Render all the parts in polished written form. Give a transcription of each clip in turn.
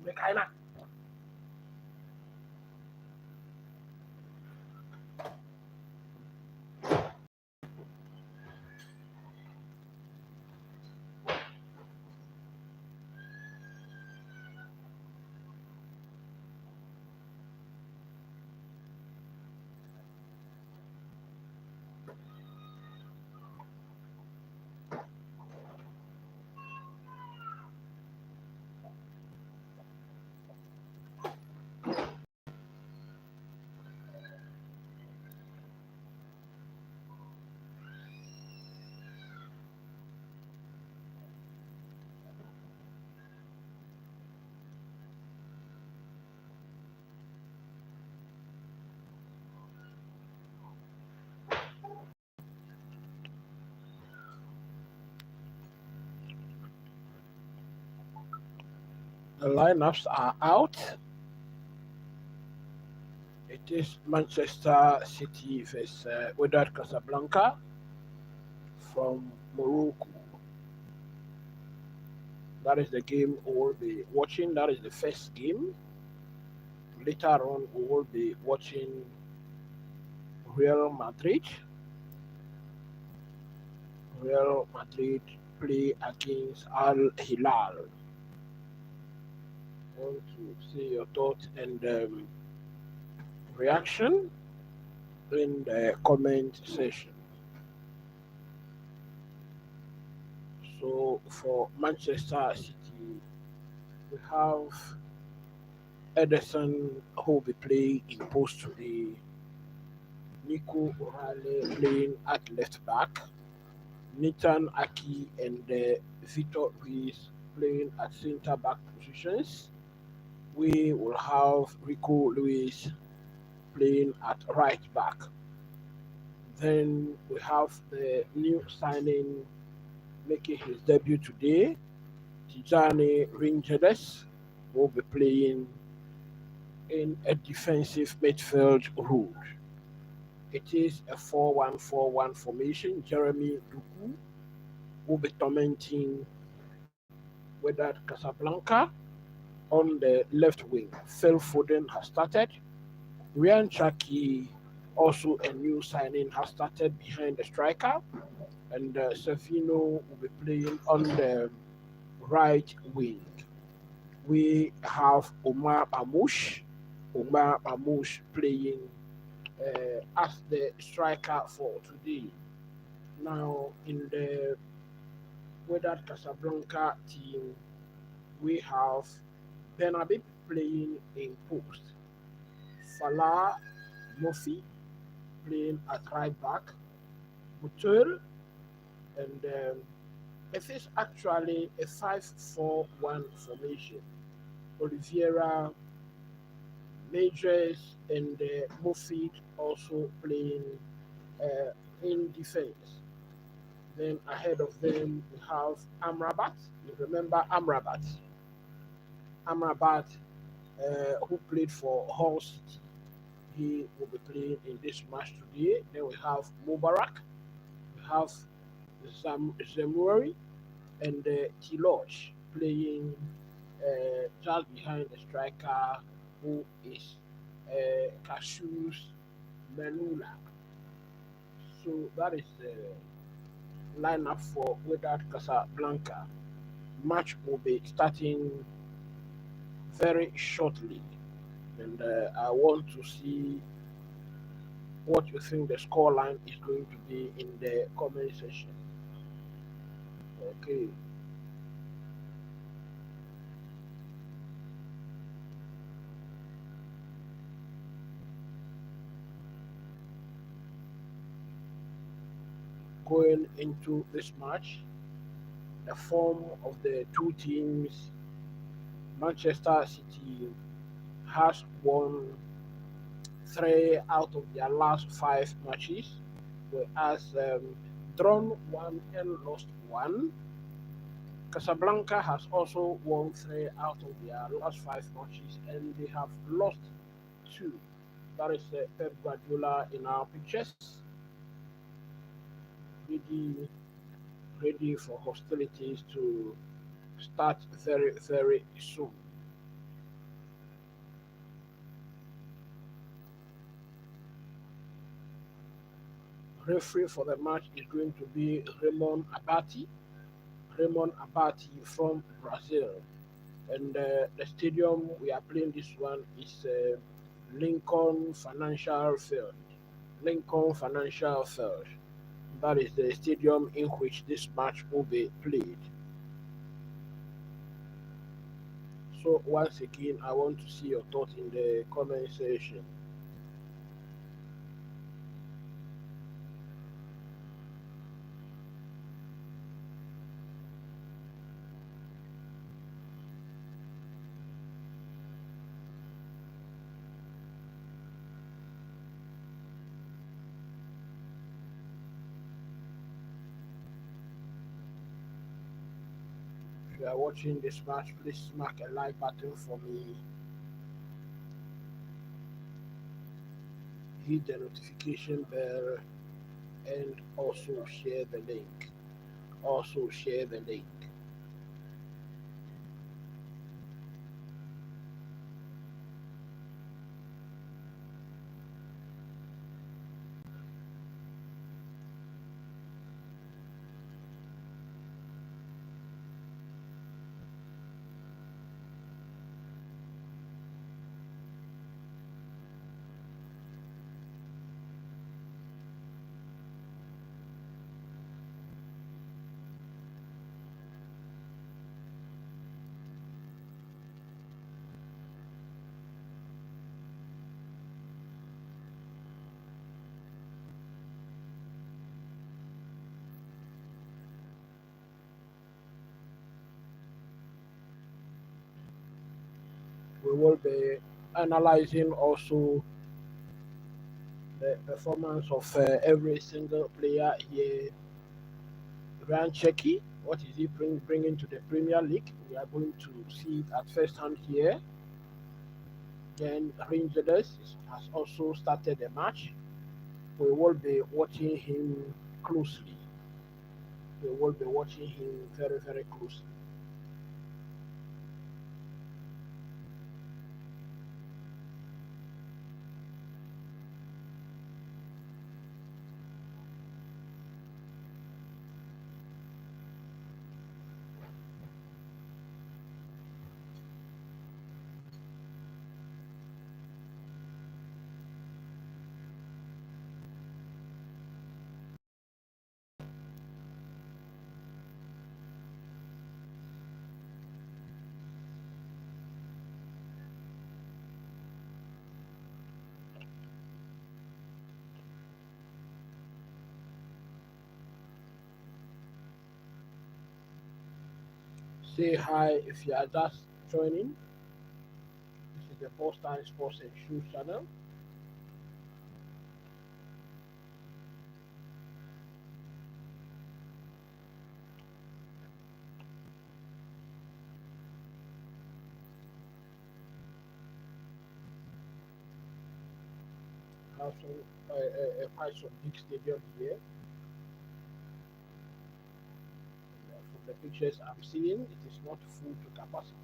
Mekaina. The lineups are out. It is Manchester City vs Wydad Casablanca from Morocco. That is the game we will be watching. That is the first game. Later on, we will be watching Real Madrid. Real Madrid play against Al Hilal. I want to see your thoughts and reaction in the comment section. So for Manchester City, we have Ederson who will be playing in post today. Nico O'Reilly playing at left back. Nathan Aki and Victor Ruiz playing at centre back positions. We will have Rico Lewis playing at right back. Then we have the new signing making his debut today, Tijani Rangers, will be playing in a defensive midfield role. It is a 4-1-4-1 formation. Jeremy Duku will be tormenting Wydad Casablanca on the left wing. Phil Foden has started. Ryan Chaki, also a new signing, has started behind the striker. And Savino will be playing on the right wing. We have Omar Mamouche playing as the striker for today. Now, in the Wydad Casablanca team, we have Benabib playing in post, Falah Mofi playing at right back, Butel, and it is actually a 5-4-1 formation. Oliveira, Majors, and Mofid also playing uh, in defense. Then ahead of them, we have Amrabat. You remember Amrabat? Amrabat, who played for Hull City. He will be playing in this match today. Then we have Mubarak, we have Zemuri, and Tiloch playing just behind the striker who is Cassius Menula. So that is the lineup for Wydad Casablanca. Match will be starting very shortly, and I want to see what you think the scoreline is going to be in the comment section. Okay, going into this match, the form of the two teams, Manchester City has won three out of their last five matches, whereas drawn one and lost one. Casablanca has also won three out of their last five matches, and they have lost two. That is Pep Guardiola in our pictures, ready, ready for hostilities to start very, very soon. Referee for the match is going to be Raymond Abati from Brazil. And the stadium we are playing this one is Lincoln Financial Field. Lincoln Financial Field. That is the stadium in which this match will be played. So once again, I want to see your thoughts in the comment section. If you are watching this match, please smack a like button for me. Hit the notification bell and also share the link. Also share the link. We will be analyzing also the performance of every single player here. Ryan Checky, what is he bringing to the Premier League? We are going to see it at first hand here. Then Rangers has also started the match. We will be watching him closely. We will be watching him very, very closely. Say hi if you are just joining. This is the First Time Sports and Shoes channel. Have some quite some big stadium here. From the pictures I'm seeing, it is not full to capacity.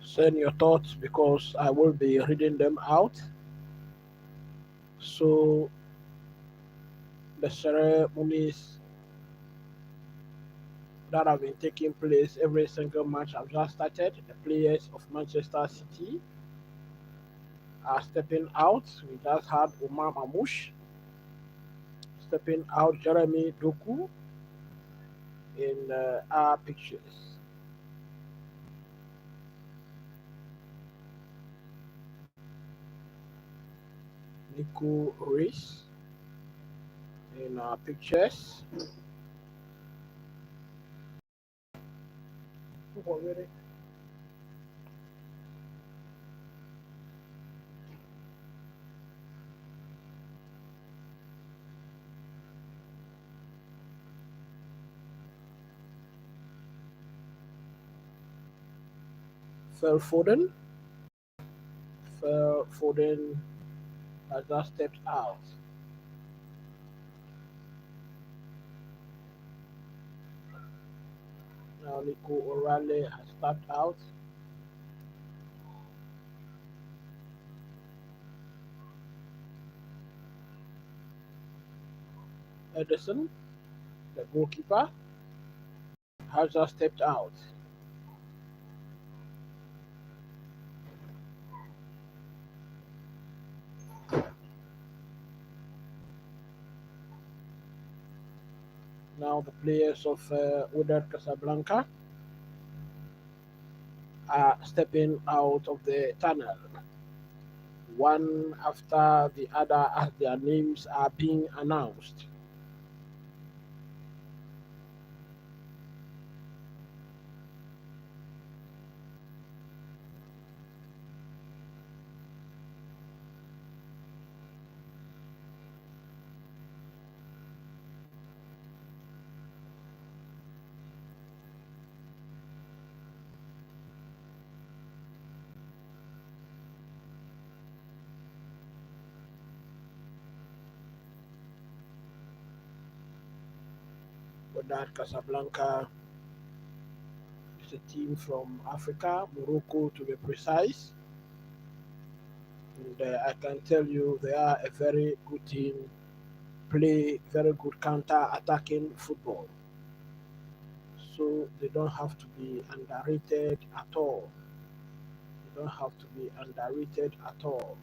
Send your thoughts because I will be reading them out. So the ceremonies that have been taking place every single match have just started. The players of Manchester City are stepping out. We just had Omar Mamouche stepping out, Jeremy Doku in our pictures. Nico Reis in our pictures. Phil Foden. Phil Foden has just stepped out. Now Nico O'Reilly has stepped out. Edison, the goalkeeper, has just stepped out. Now the players of Wydad Casablanca are stepping out of the tunnel, one after the other as their names are being announced. Wydad Casablanca is a team from Africa, Morocco to be precise. And I can tell you they are a very good team, play very good counter-attacking football. So they don't have to be underrated at all. They don't have to be underrated at all.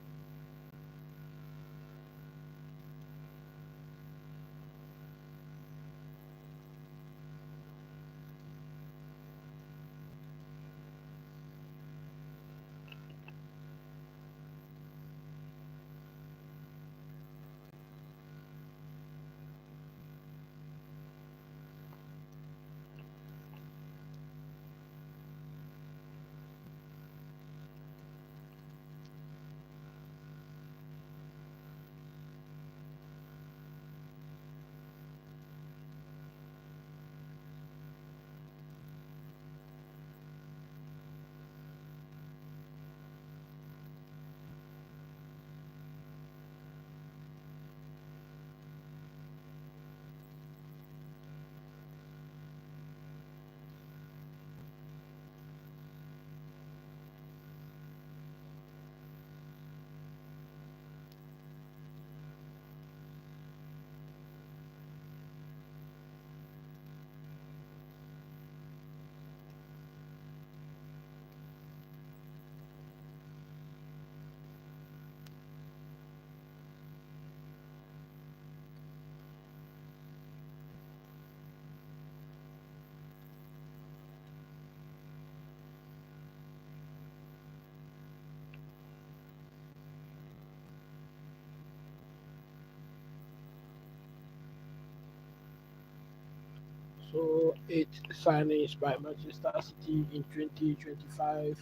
So 8 signings by Manchester City in 2025.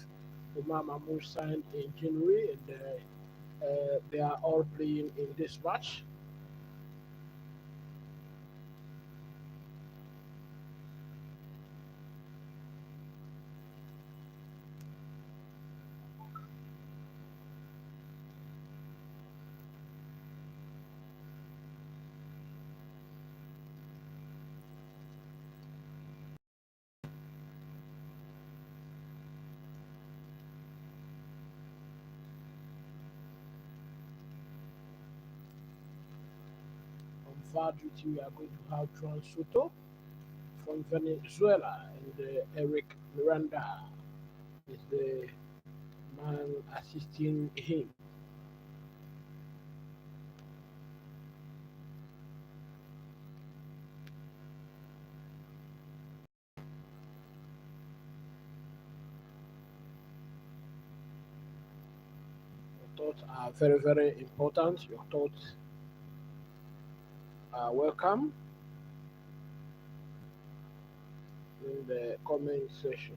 Omar Mahmoud signed in January, and they are all playing in this match. On VAR duty, we are going to have Juan Soto from Venezuela, and Eric Miranda is the man assisting him. Your thoughts are very, very important. Your thoughts are welcome in the comment section.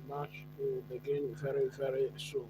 Match will begin very, very soon.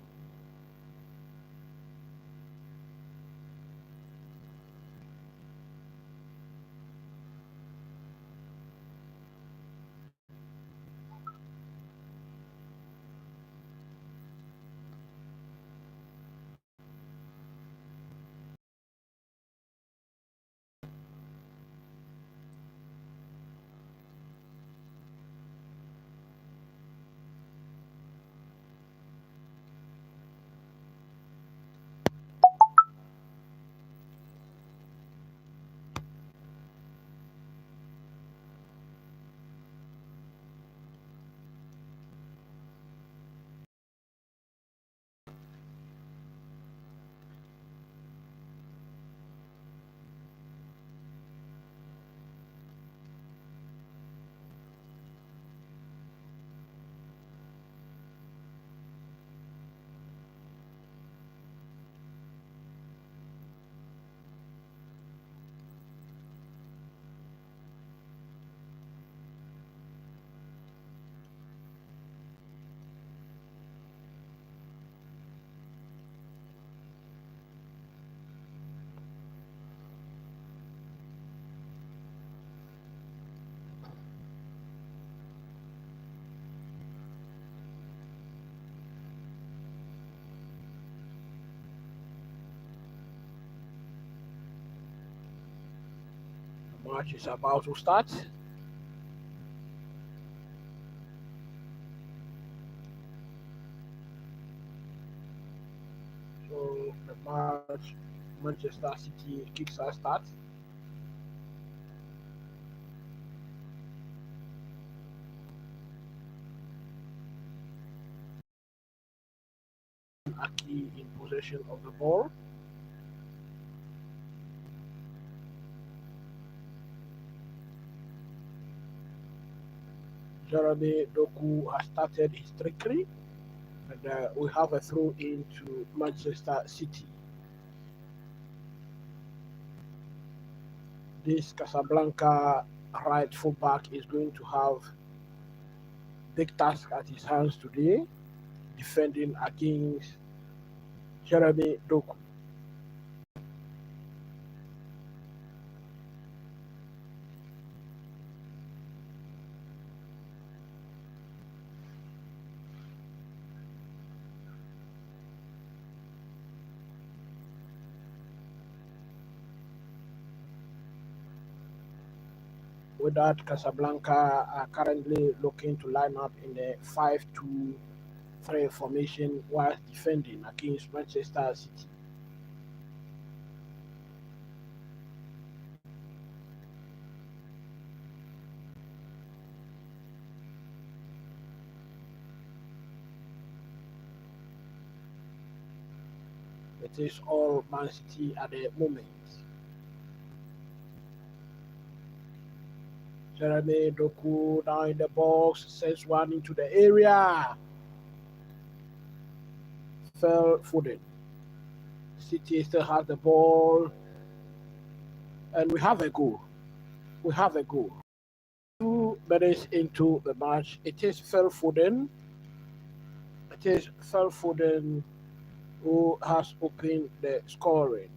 The match is about to start. So the match, Manchester City kicks our start. Aki in possession of the ball. Jeremy Doku has started his trickery, and we have a throw into Manchester City. This Casablanca right fullback is going to have big task at his hands today, defending against Jeremy Doku. Wydad Casablanca are currently looking to line up in the 5-2-3 formation whilst defending against Manchester City. It is all Man City at the moment. Jeremy Doku down in the box, sends one into the area. Fell Foden City still has the ball, and we have a goal. We have a goal. 2 minutes into the match, it is Phil Foden. It is Phil Foden who has opened the scoring.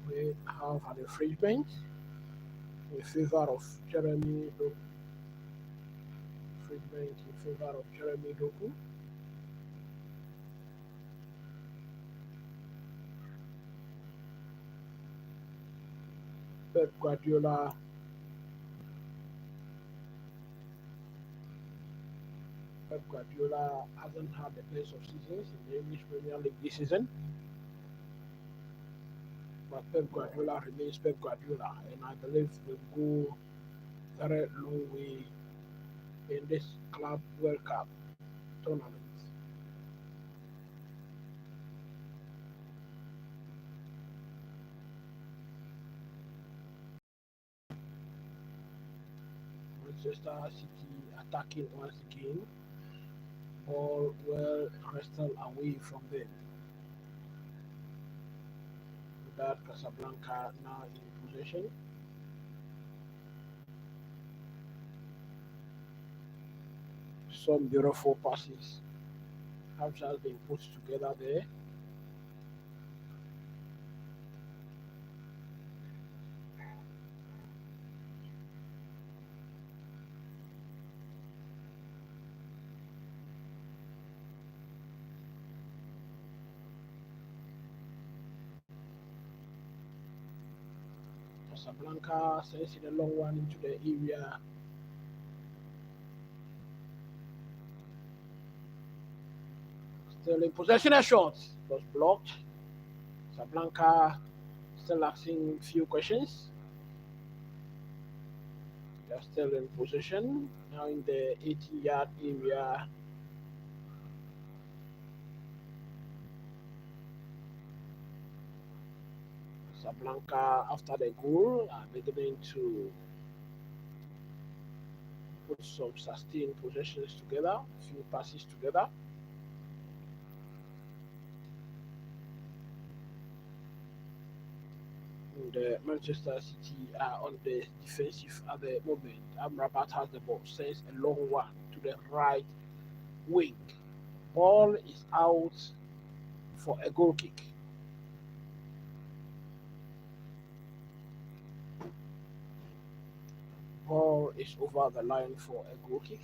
We have an infringement in favor of Jeremy Doku. Infringement in favor of Jeremy Doku. Pep Guardiola hasn't had the best of seasons in the English Premier League this season. But Pep Guardiola remains Pep Guardiola, and I believe will go very long way in this Club World Cup tournament. Manchester City attacking once again, ball well wrestled away from them. Wydad Casablanca now in possession. Some beautiful passes have just been put together there. Casablanca sends it a long one into the area. Still in possession, a shot was blocked. Casablanca still asking few questions. They are still in possession now in the 80-yard area. Casablanca, after the goal, are beginning to put some sustained possessions together, few passes together. And Manchester City are on the defensive at the moment. Amrabat has the ball, sends a long one to the right wing. Ball is out for a goal kick. Ball is over the line for a goal kick.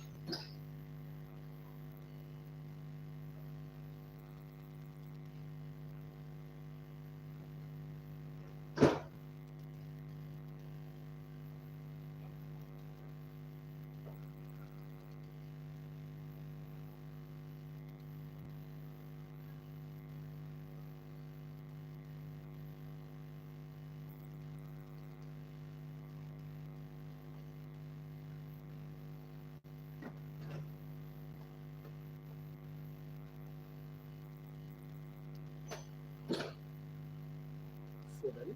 Foden.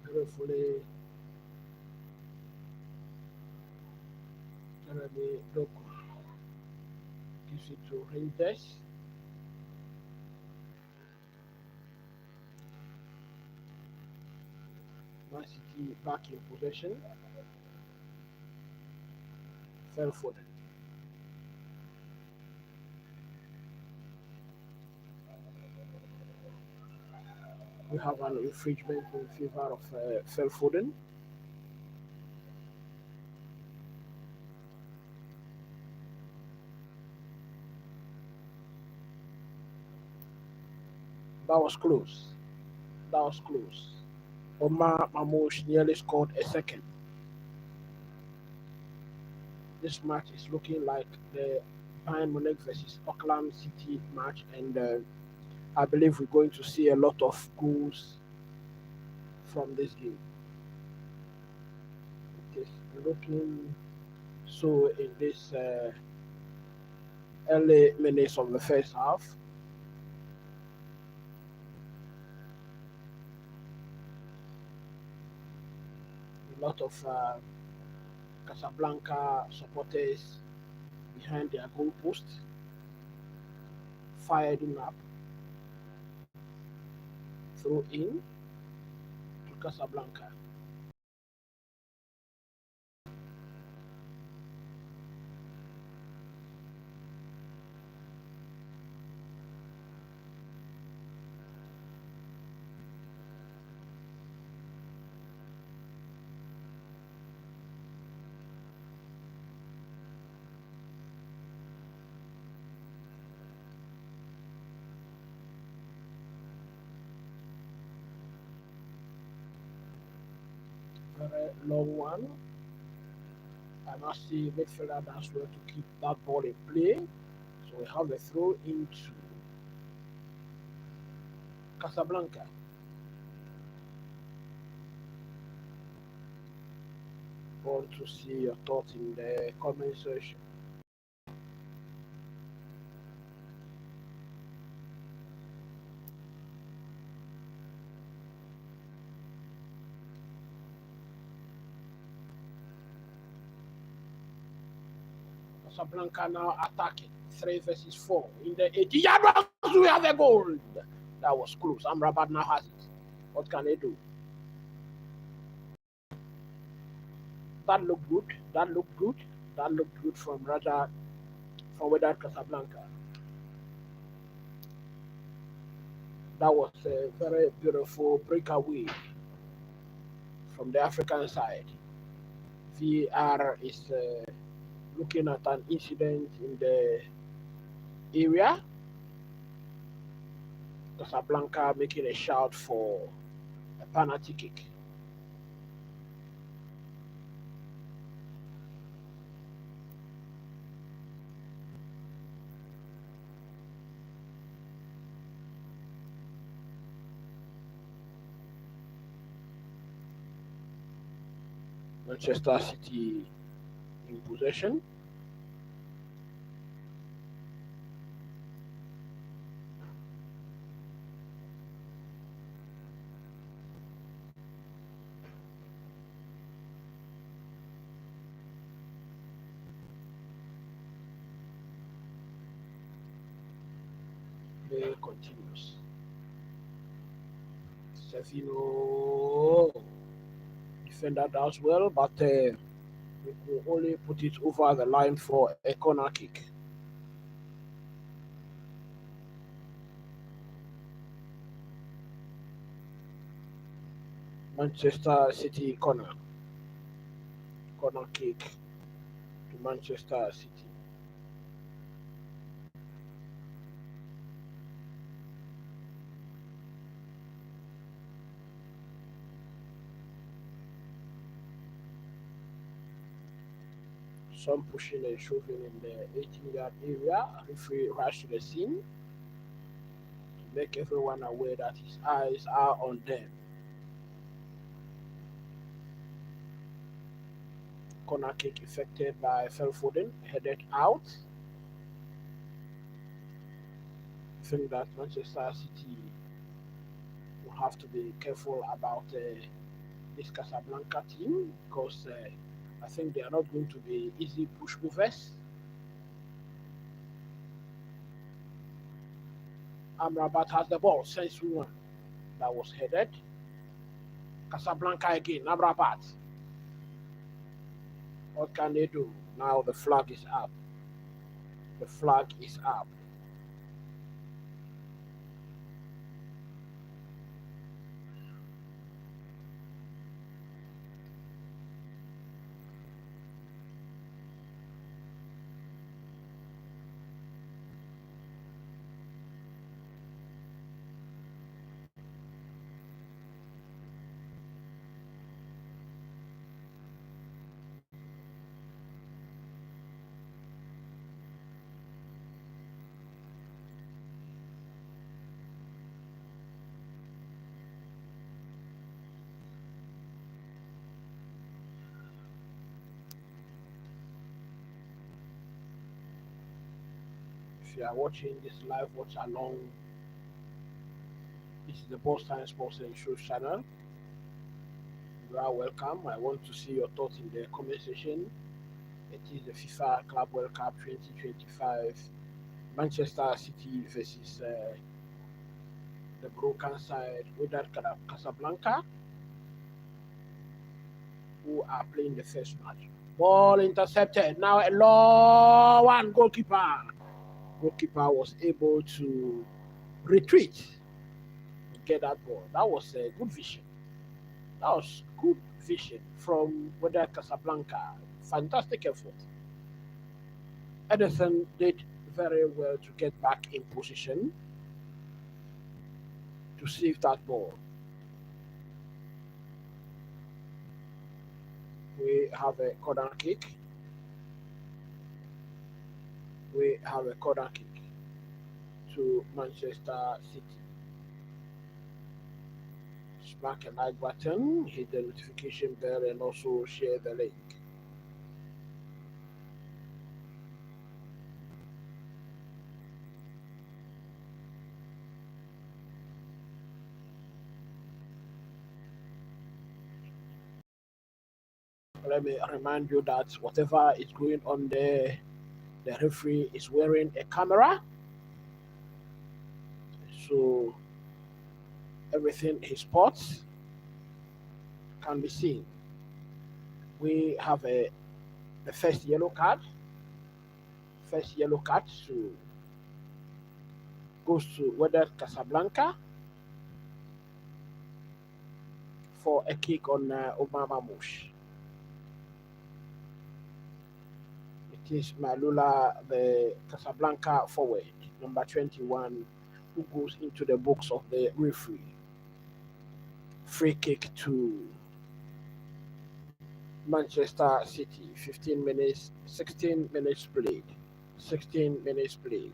Beautifully, Jeremy Doku gives it to Rangers. Man City back in possession. Fell Foden. We have an infringement in favor of Fell Foden. That was close. That was close. Omar Mamouche nearly scored a second. This match is looking like the Bayern Munich versus Auckland City match, and I believe we're going to see a lot of goals from this game. It is looking so in this early minutes of the first half. A lot of Casablanca supporters behind their goalpost, fired him up, throw in to Casablanca. Very long one. I must see midfielder does well to keep that ball in play. So we have a throw into Casablanca. Want to see your thoughts in the comment section. Casablanca now attacking. 3 versus 4. In the 80-yard box, we have a goal. That was close. Amrabat now has it. What can they do? That looked good. That looked good. That looked good from Raja, from Wydad Casablanca. That was a very beautiful breakaway from the African side. VAR is looking at an incident in the area. Casablanca making a shout for a penalty kick. Manchester City in possession. Play continues. Sevino defender does well, but we could only put it over the line for a corner kick. Manchester City corner kick to Manchester City. Some pushing and shoving in the 18-yard area. Referee rushed to the scene to make everyone aware that his eyes are on them. corner kick effected by Phil Foden, headed out. I think that Manchester City will have to be careful about this Casablanca team because I think they are not going to be easy push movers. Amrabat has the ball, since one that was headed. Casablanca again, Amrabat. What can they do? Now the flag is up. The flag is up. If you are watching this live watch along, this is the Boss Time Sports and Show channel. You are welcome. I want to see your thoughts in the comment section. It is the FIFA Club World Cup 2025, Manchester City versus the broken side Wydad Casablanca, who are playing the first match. Ball intercepted. Now a low one. Goalkeeper was able to retreat and get that ball. That was a good vision. That was good vision from Wydad Casablanca. Fantastic effort. Edison did very well to get back in position to save that ball. We have a corner kick. We have a corner kick to Manchester City. Smack a like button, hit the notification bell, and also share the link. Let me remind you that whatever is going on there, the referee is wearing a camera, so everything he spots can be seen. We have the first yellow card. First yellow card goes to Wydad Casablanca for a kick on Obama Mush. It is Malula, the Casablanca forward, number 21, who goes into the books of the referee. Free kick to Manchester City. 16 minutes played. 16 minutes played.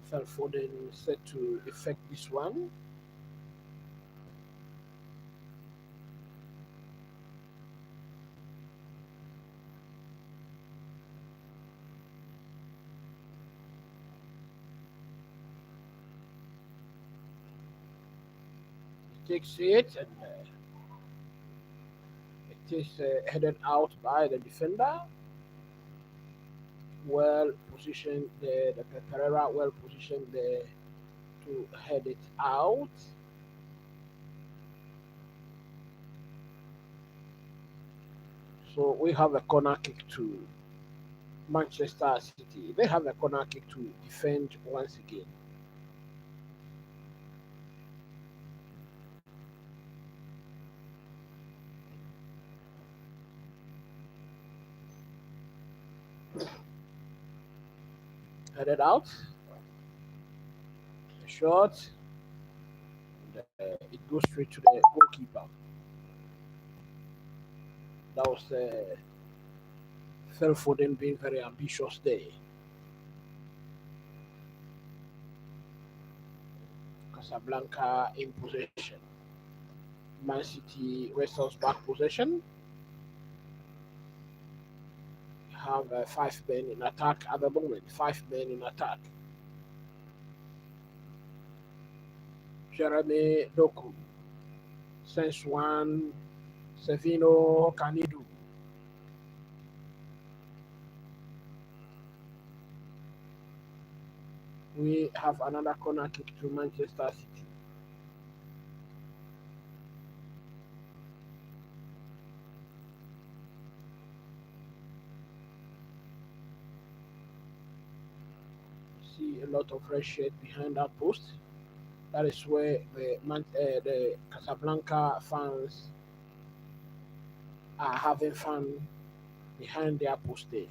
Phil Foden set to effect this one. He takes it and it is headed out by the defender. Well positioned there, the Pereira well positioned there to head it out. So we have a corner kick to Manchester City. They have a corner kick to defend once again. headed out. A shot. And, it goes straight to the goalkeeper. That was Phil Foden being very ambitious there. Casablanca in possession. Man City wrestles back possession. Have 5 men in attack at the moment. 5 men in attack. Jeremy Doku. Sense one. Sevino Canidu. We have another corner kick to Manchester City. See a lot of red shirt behind that post. That is where the Casablanca fans are having fun behind their post there.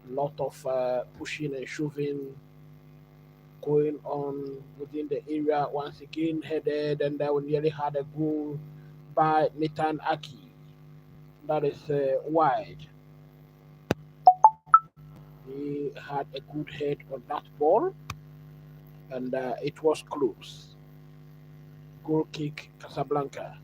Lot of pushing and shoving going on within the area. Once again, headed, and we nearly had a goal by Nathan Aki. That is wide. He had a good head on that ball, and it was close. Goal kick, Casablanca.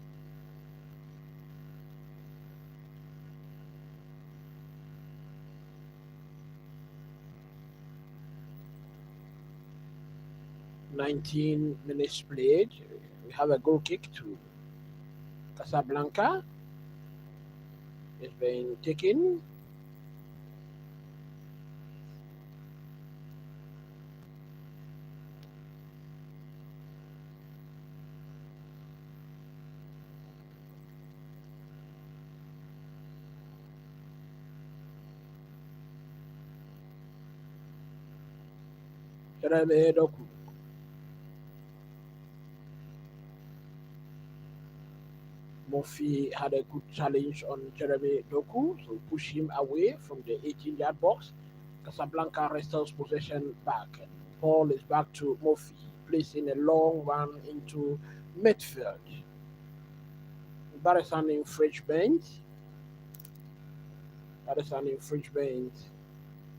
"19 minutes played. We have a goal kick to Casablanca. It's been taken. Jeremy Doku. Murphy had a good challenge on Jeremy Doku, so push him away from the 18-yard box. Casablanca wrestles possession back. And ball is back to Murphy, placing a long run into midfield. That is an infringement. That is an infringement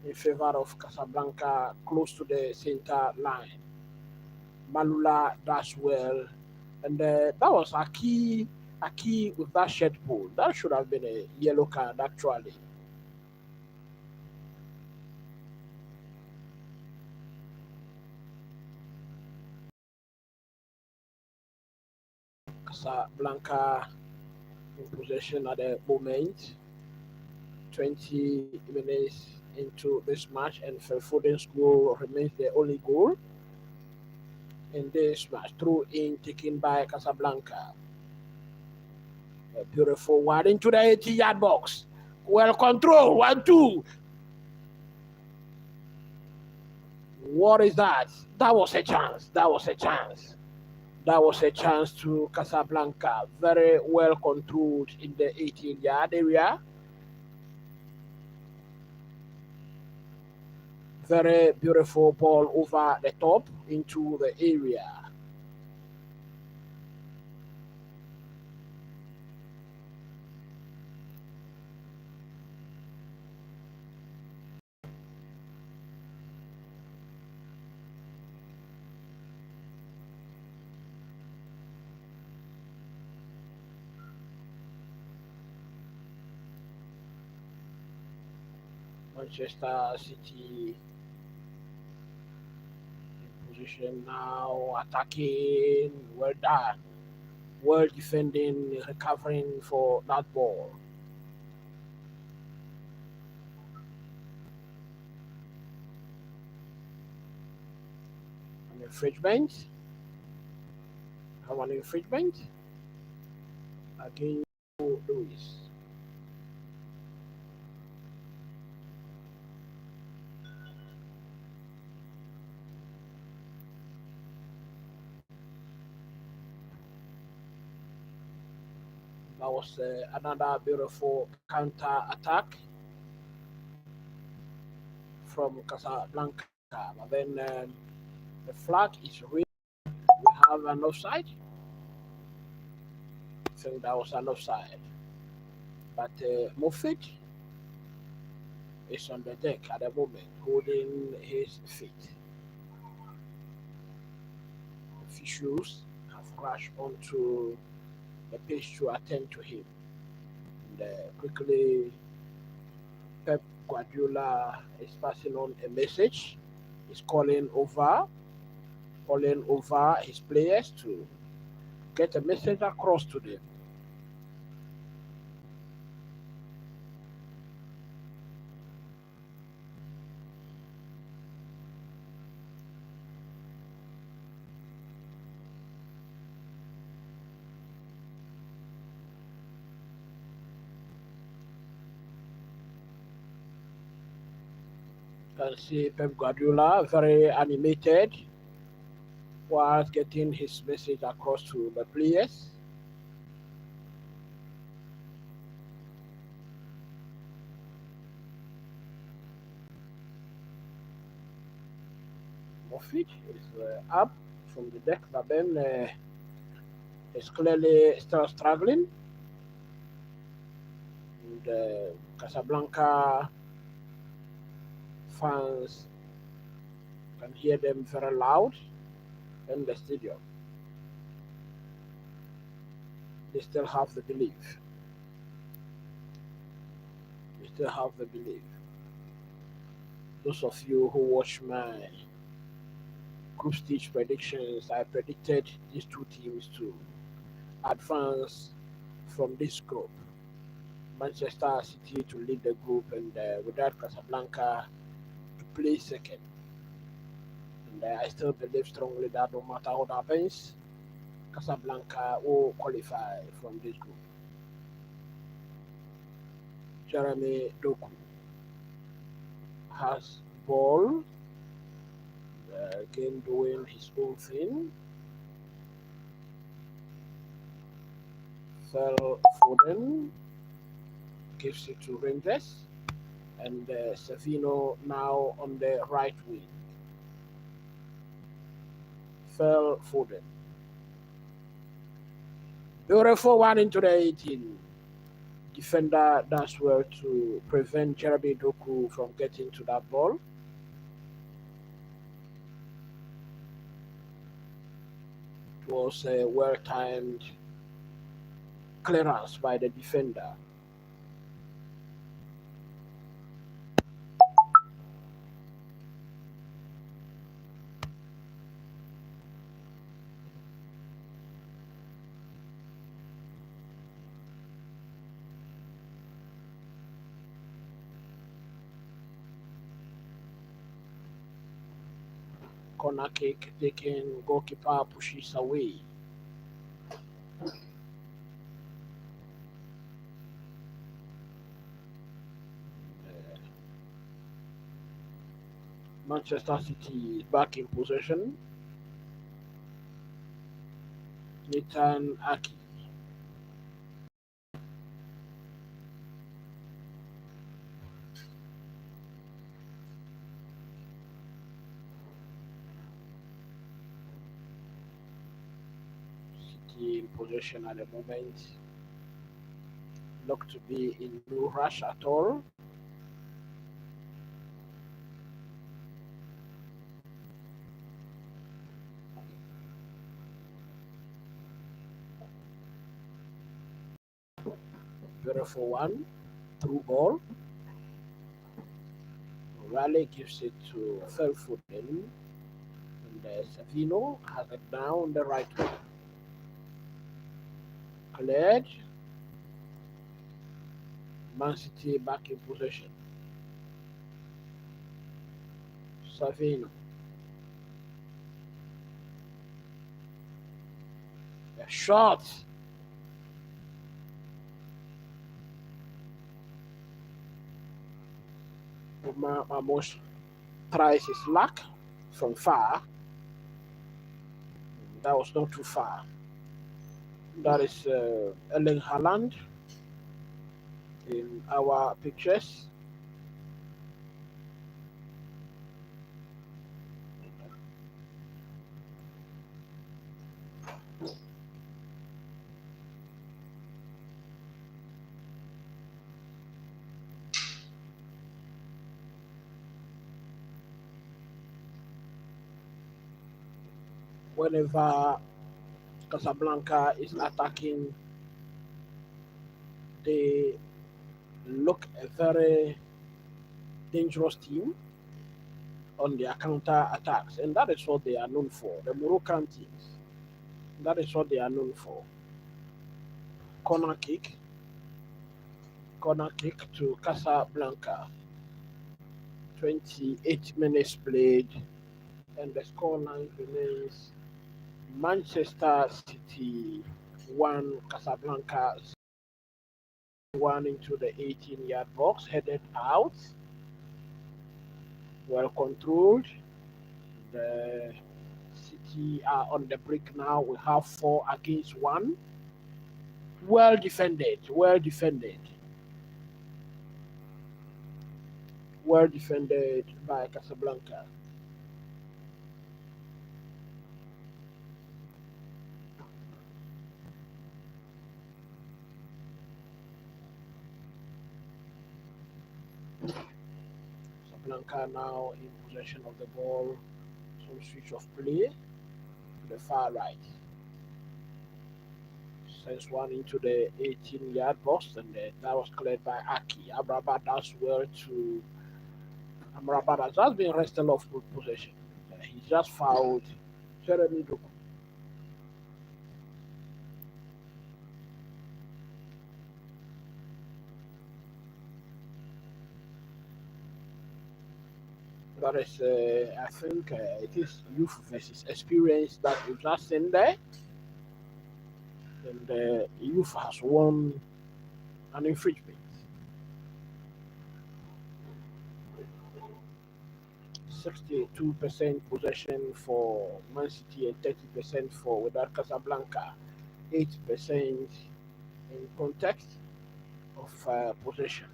in favor of Casablanca close to the center line. Malula does well, and that was a key with that shed pull. That should have been a yellow card actually. Casablanca in possession at the moment. 20 minutes into this match, and Foden's goal remains the only goal in this match. Through in taken by Casablanca. A beautiful one into the 80-yard box. Well controlled. 1-2. What is that? That was a chance. That was a chance. That was a chance to Casablanca. Very well controlled in the 18-yard area. Very beautiful ball over the top into the area. Manchester City in position now, attacking. Well done. Well defending, recovering for that ball. An infringement. Have an infringement against Lewis. That was another beautiful counter attack from Casablanca. But then the flag is red. We have an offside. I think that was an offside. But Mofid is on the deck at the moment, holding his feet. Officials have rushed onto the pitch to attend to him. And quickly, Pep Guardiola is passing on a message. He's calling over his players to get a message across to them. You can see Pep Guardiola very animated while getting his message across to the players. Mofid is up from the deck, but then is clearly still struggling. And Casablanca fans can hear them very loud in the stadium. They still have the belief. They still have the belief. Those of you who watch my group stage predictions, I predicted these two teams to advance from this group. Manchester City to lead the group, and Wydad Casablanca to play second. And I still believe strongly that no matter what happens, Casablanca will qualify from this group. Jeremy Doku has ball, again doing his own thing. Phil Foden gives it to Rangers, and Savino now on the right wing. Phil Foden. Beautiful one into the 18. Defender does well to prevent Jeremy Doku from getting to that ball. It was a well-timed clearance by the defender. Corner kick taken, goalkeeper pushes away. Manchester City is back in possession. Nathan Aki. City in possession at the moment. Look to be in no rush at all. Beautiful one, through ball. Raleigh gives it to Phil Foden, and Savino has it down on the right wing. Cleared. Man City back in possession. Savino. A shot. Almost tries his luck from far. That was not too far. That is Erling Haaland in our pictures. Whenever Casablanca is attacking, they look a very dangerous team on their counter attacks, and that is what they are known for. The Moroccan teams, that is what they are known for. Corner kick, corner kick to Casablanca. 28 minutes played, and the scoreline remains Manchester City 1, Casablanca 1 into the 18-yard box, headed out, well controlled. The City are on the break now. We have 4 against 1. Well defended, well defended. Well defended by Casablanca. Casablanca now in possession of the ball. Some switch of play to the far right. Sends one into the 18-yard box, and that was cleared by Aki. Amrabat does well to Amrabat has just been wrestled off possession. He just fouled Jeremy Doku. That is, I think it is youth versus experience that we've just seen there. And the youth has won an infringement. 62% possession for Man City and 30% for Wydad Casablanca. 8% in context of possession.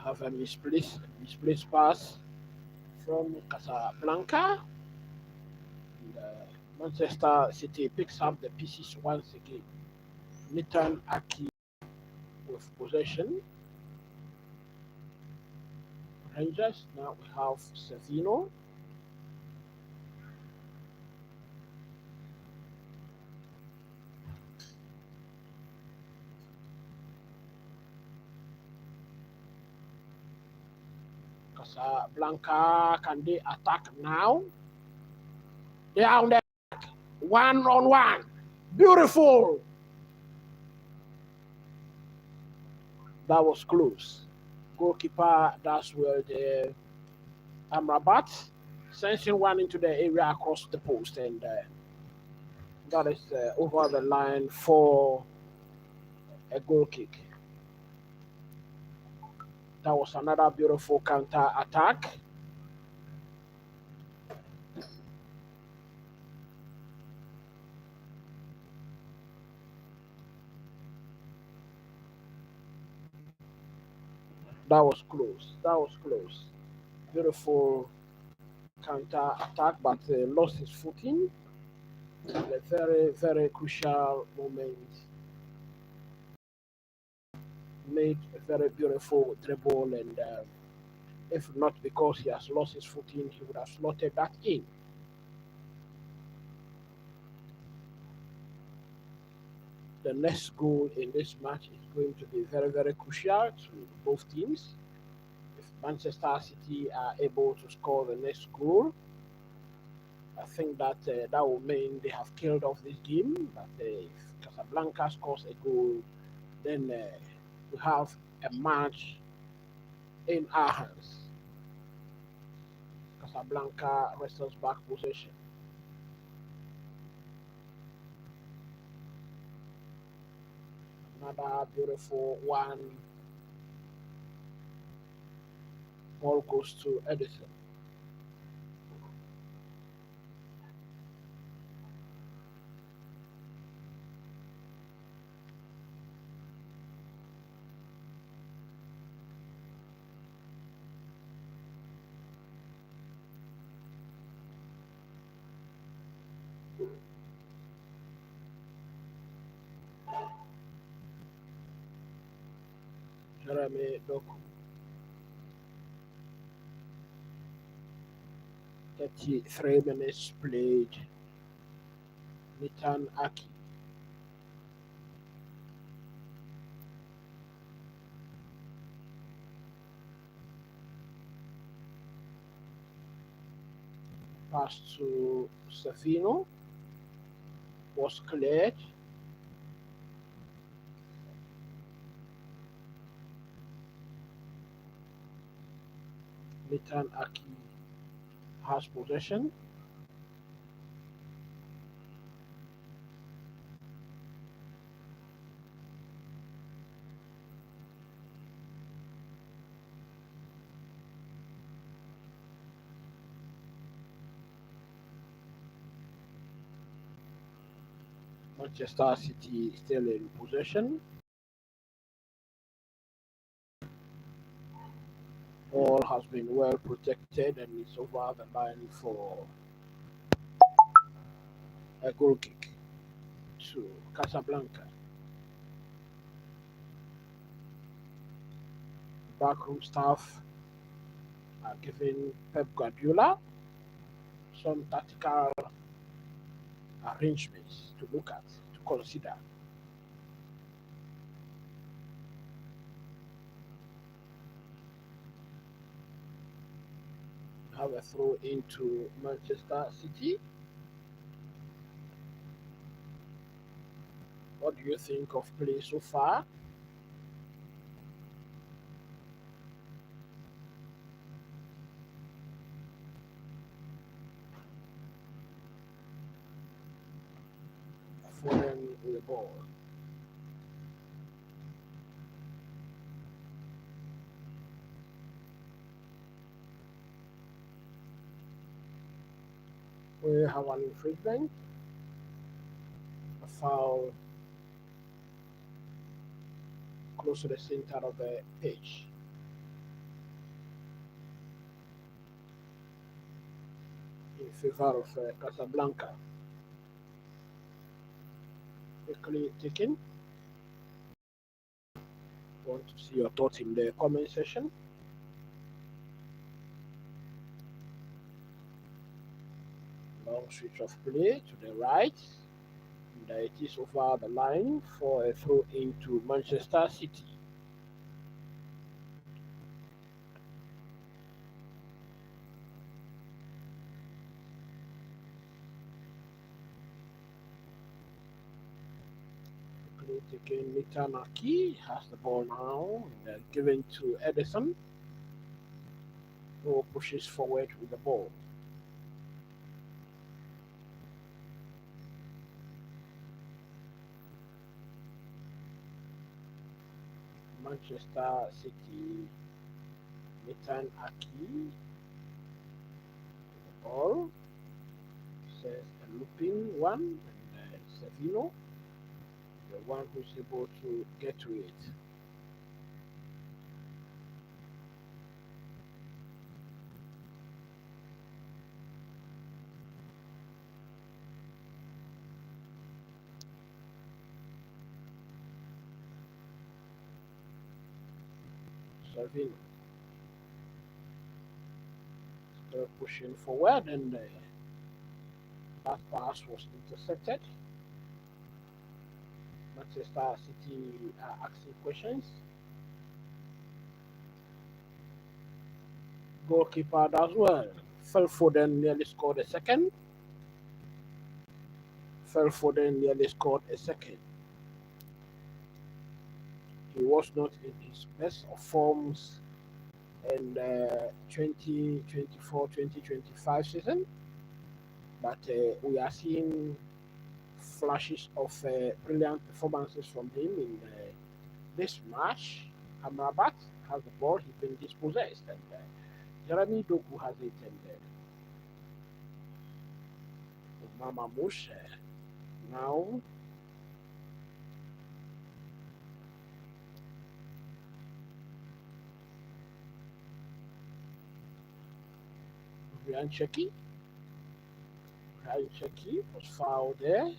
Have a misplaced pass from Casablanca. And, Manchester City picks up the pieces once again. Nathan Aki with possession. Rangers, now we have Savino. Casablanca, can they attack now? They are on the 1-on-1. Beautiful. That was close. Goalkeeper does well there. Amrabat sending one into the area across the post, and that is over the line for a goal kick. That was another beautiful counter attack. That was close. That was close. Beautiful counter attack, but lost his footing. A very, very crucial moment. Made a very beautiful dribble, and if not because he has lost his footing, he would have slotted that in. The next goal in this match is going to be very, very crucial to both teams. If Manchester City are able to score the next goal, I think that that will mean they have killed off this game. But if Casablanca scores a goal, then we have a match in our hands. Casablanca wrestles back possession. Another beautiful one. Ball goes to Edison. Jeremy Doku. 33 minutes played. Nathan Aki. Pass to Safino. Was cleared. Nathan Aki has possession. Manchester City still in possession. Ball has been well protected and it's over the line for a goal kick to Casablanca. Backroom staff are giving Pep Guardiola some tactical arrangements to look at, to consider. Have a throw into Manchester City. What do you think of play so far? Foden with the ball. We have an infringement. A foul close to the center of the pitch. In favor of Casablanca. Quickly taken. Want to see your thoughts in the comment section. Long switch of play to the right. And it is over the line for a throw into Manchester City. Taking Mitanaki has the ball now, and given to Edison, who pushes forward with the ball. Manchester City, Mitanaki, the ball, says a looping one, and Savino, the one who's able to get to it. Savino still pushing forward, and that pass was intercepted. Manchester City asking questions. Goalkeeper does well. Phil Foden nearly scored a second. Phil Foden nearly scored a second. He was not in his best of forms in the 2024-2025 season, but we are seeing flashes of brilliant performances from him in this match. Amrabat has the ball, he's been dispossessed, and Jeremy Doku has it, and Mama Mush now. Ryan Cheki. Ryan Cheki was fouled there.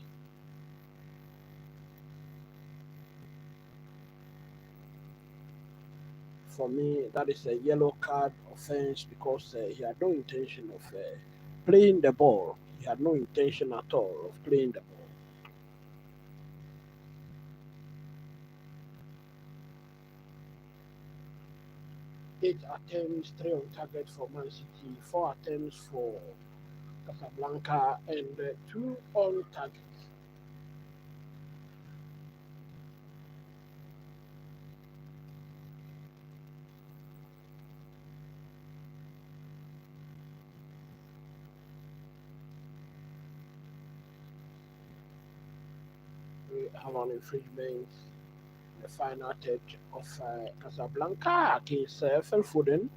For me, that is a yellow card offense because he had no intention of playing the ball. He had no intention at all of playing the ball. 8 attempts, 3 on target for Man City, 4 attempts for Casablanca, and 2 on target. We have an infringement. The final touch of Casablanca against Phil Foden.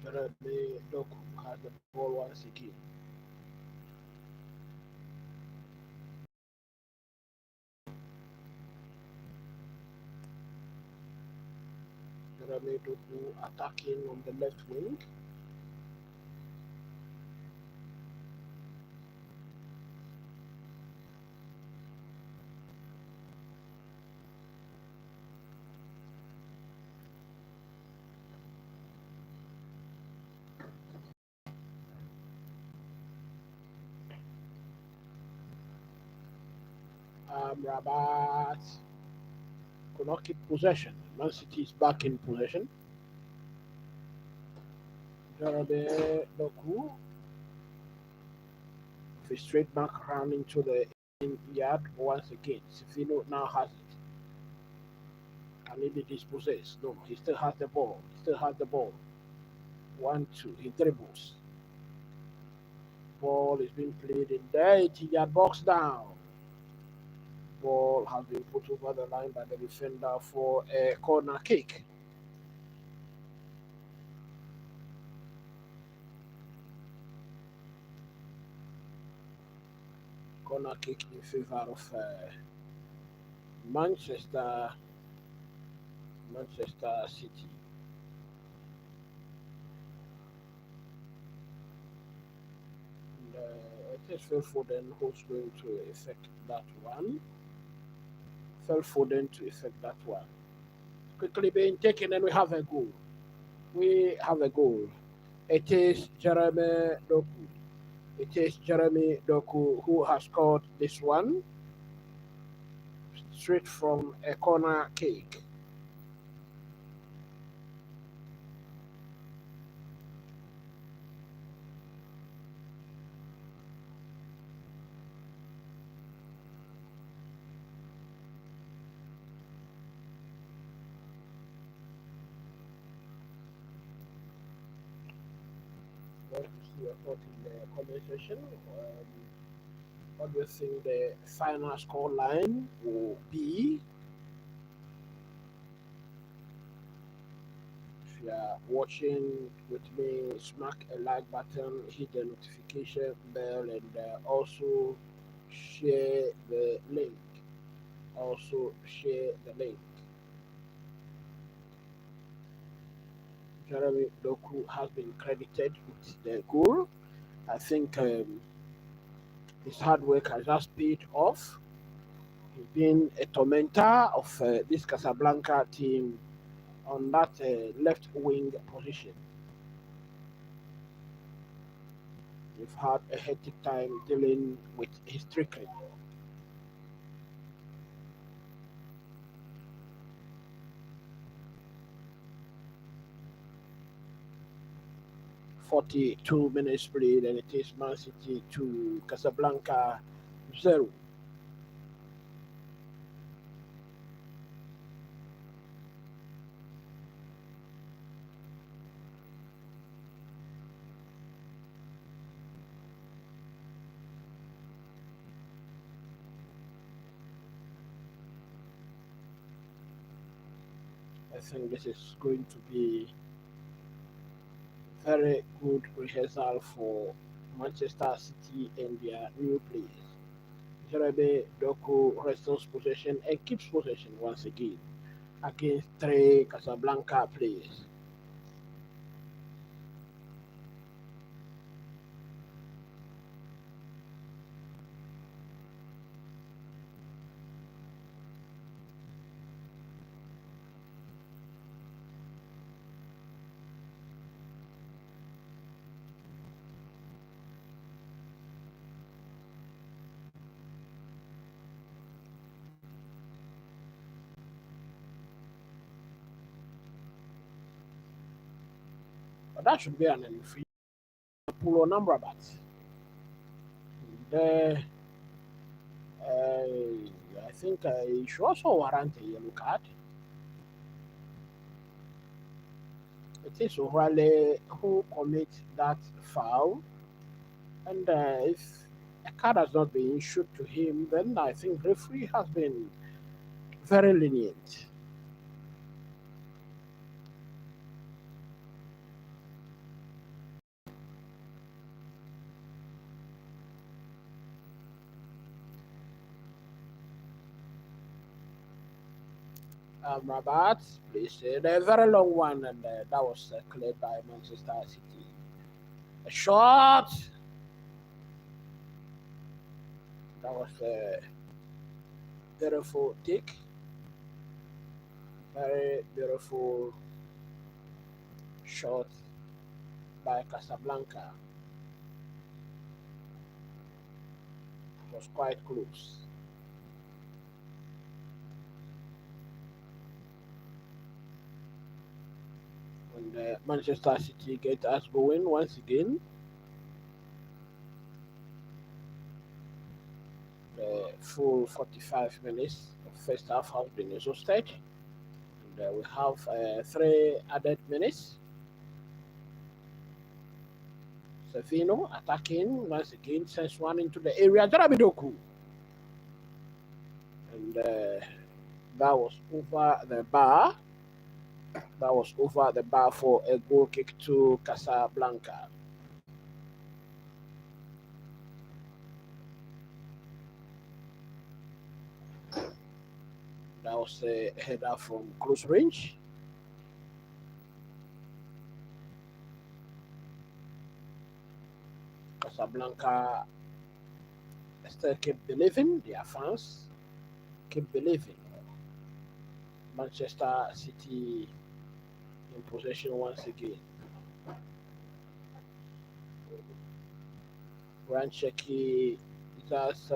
Jeremy Doku has the ball once again. Jeremy Doku attacking on the left wing. Rabat could not keep possession. Man City is back in possession. Jeremy Doku with a straight back run into the yard once again. Sifino now has it. And if it is possessed, no, he still has the ball. He still has the ball. 1-2. He dribbles. Ball is being played in the 80-yard box down. Ball has been put over the line by the defender for a corner kick. Corner kick in favor of Manchester City. And, it is Phil Foden who's going to effect that one. Phil Foden to effect that one. Quickly being taken, and we have a goal. We have a goal. It is Jeremy Doku. It is Jeremy Doku who has scored this one straight from a corner kick. Want to see your thought in the comment section. What do you think the final score line will be? If you are watching with me, smack a like button, hit the notification bell, and also share the link. Also share the link. Jeremy Doku has been credited with the goal. I think his hard work has just paid off. He's been a tormentor of this Casablanca team on that left wing position. We've had a hectic time dealing with his trickery. "42 minutes played, and it is Man City 2, Casablanca 0. I think this is going to be very good rehearsal for Manchester City and their new players. Jeremy Doku restores possession and keeps possession once again against 3 Casablanca players. But that should be an free pull on Amrabat. The, I think he should also warrant a yellow card. It is O'Reilly who commits that foul, and if a card has not been issued to him, then I think referee has been very lenient. Rabat placed a very long one, and that was cleared by Manchester City. A shot. That was a beautiful take. Very beautiful shot by Casablanca. It was quite close. And Manchester City get us going once again. The full 45 minutes of first half has been exhausted. And we have 3 added minutes. Savino attacking once again, sends one into the area. Jarabidoku. And that was over the bar. That was over the bar for a goal kick to Casablanca. That was a header from close range. Casablanca still keep believing, their fans keep believing. Manchester City in possession once again. Rancheki just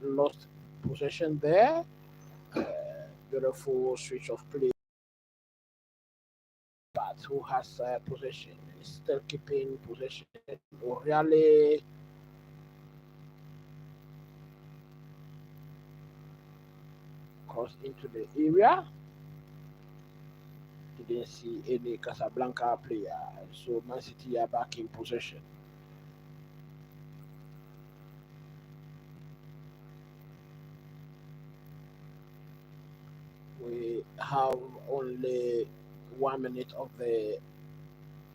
lost possession there. Beautiful switch of play. But who has possession? Is still keeping possession. Oriale crossed into the area. Didn't see any Casablanca player, so Man City are back in possession. We have only 1 minute of the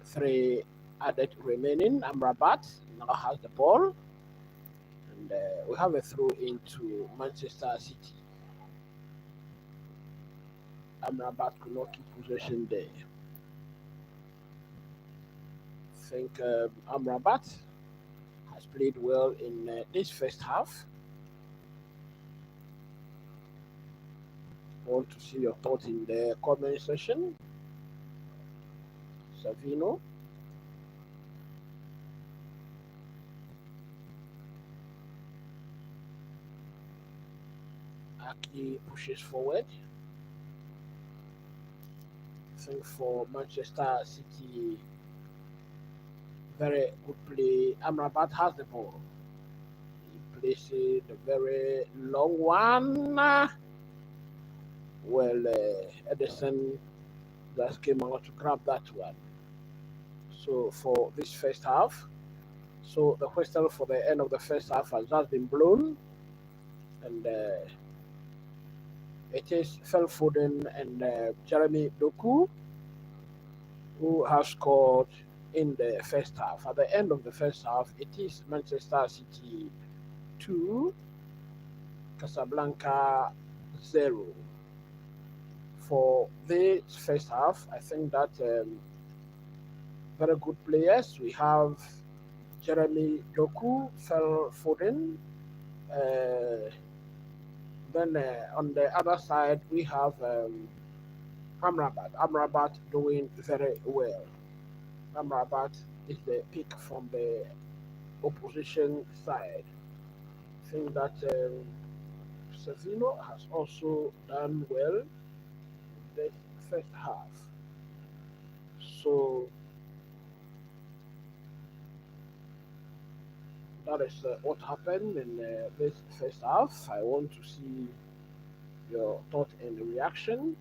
3 added remaining. Amrabat now has the ball, and we have a throw into Manchester City. Amrabat could not keep possession there. I think Amrabat has played well in this first half. Want to see your thoughts in the comment section. Savino. Aki pushes forward. I think for Manchester City, very good play. Amrabat has the ball. He places a very long one. Well, Edison just came out to grab that one. So for this first half, so the whistle for the end of the first half has just been blown, and it is Phil Foden and Jeremy Doku who have scored in the first half. At the end of the first half, it is Manchester City 2, Casablanca 0. For this first half, I think that very good players. We have Jeremy Doku, Phil Foden. Then on the other side, we have Amrabat. Amrabat doing very well. Amrabat is the pick from the opposition side. I think that Savino has also done well in the first half. So that is what happened in this first half. I want to see your thought and reaction.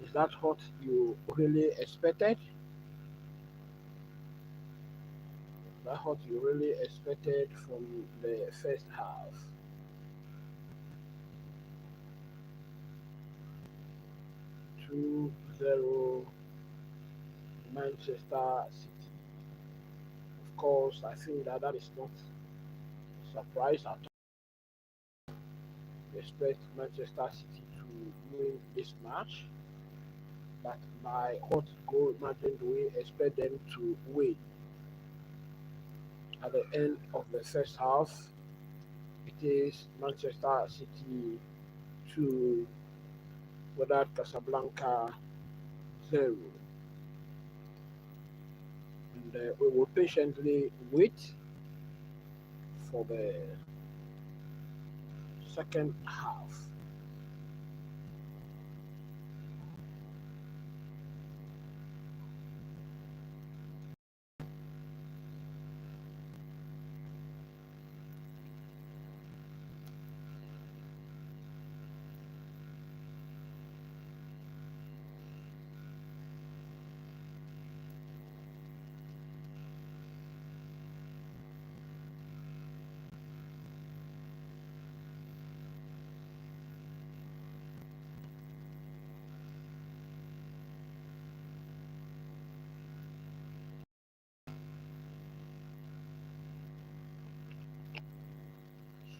Is that what you really expected? Is that what you really expected from the first half? 2-0 Manchester City. Of course, I think that that is not a surprise at all. We expect Manchester City to win this match, but by what goal margin do we expect them to win? At the end of the first half, it is Manchester City 2, Wydad Casablanca 0. And we will patiently wait for the second half.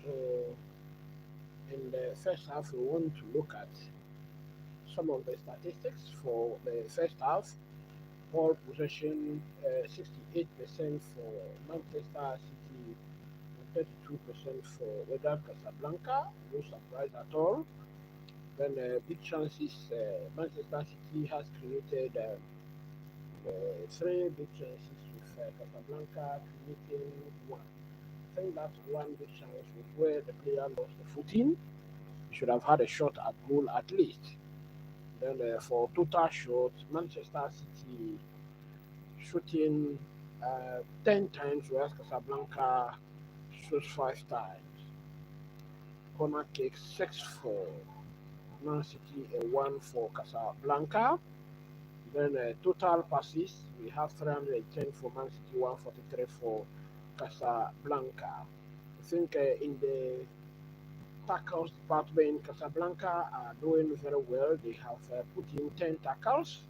So in the first half, we want to look at some of the statistics for the first half. Ball possession 68% for Manchester City and 32% for Wydad Casablanca. No surprise at all. Then big chances. Manchester City has created three big chances with Casablanca creating one. I think that one big chance was where the player lost the footing. He should have had a shot at goal at least. Then for total shots, Manchester City shooting 10 times, whereas Casablanca shoots 5 times. Corner kicks 6 for Man City and 1 for Casablanca. Then total passes, we have 310 for Man City, 143 for Casablanca. I think in the tackles department, Casablanca are doing very well. They have put in 10 tackles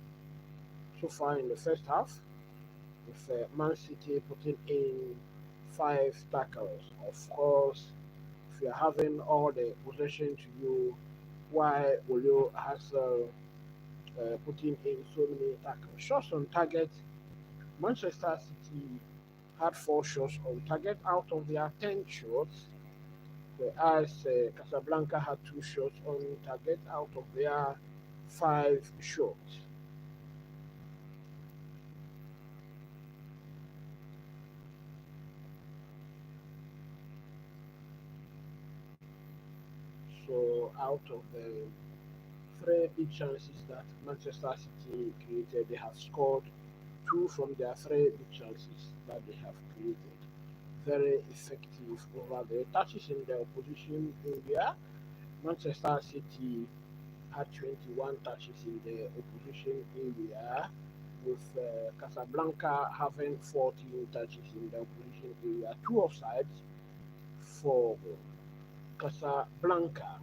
so far in the first half, with Man City putting in 5 tackles. Of course, if you're having all the possession to you, why will you hassle putting in so many tackles? Shots on target, Manchester City had 4 shots on target out of their 10 shots. Whereas Casablanca had 2 shots on target out of their 5 shots. So out of the 3 big chances that Manchester City created, they have scored 2 from their 3 big chances that they have created. Very effective over the touches in the opposition area. Manchester City had 21 touches in the opposition area, with Casablanca having 14 touches in the opposition area. 2 offsides for Casablanca.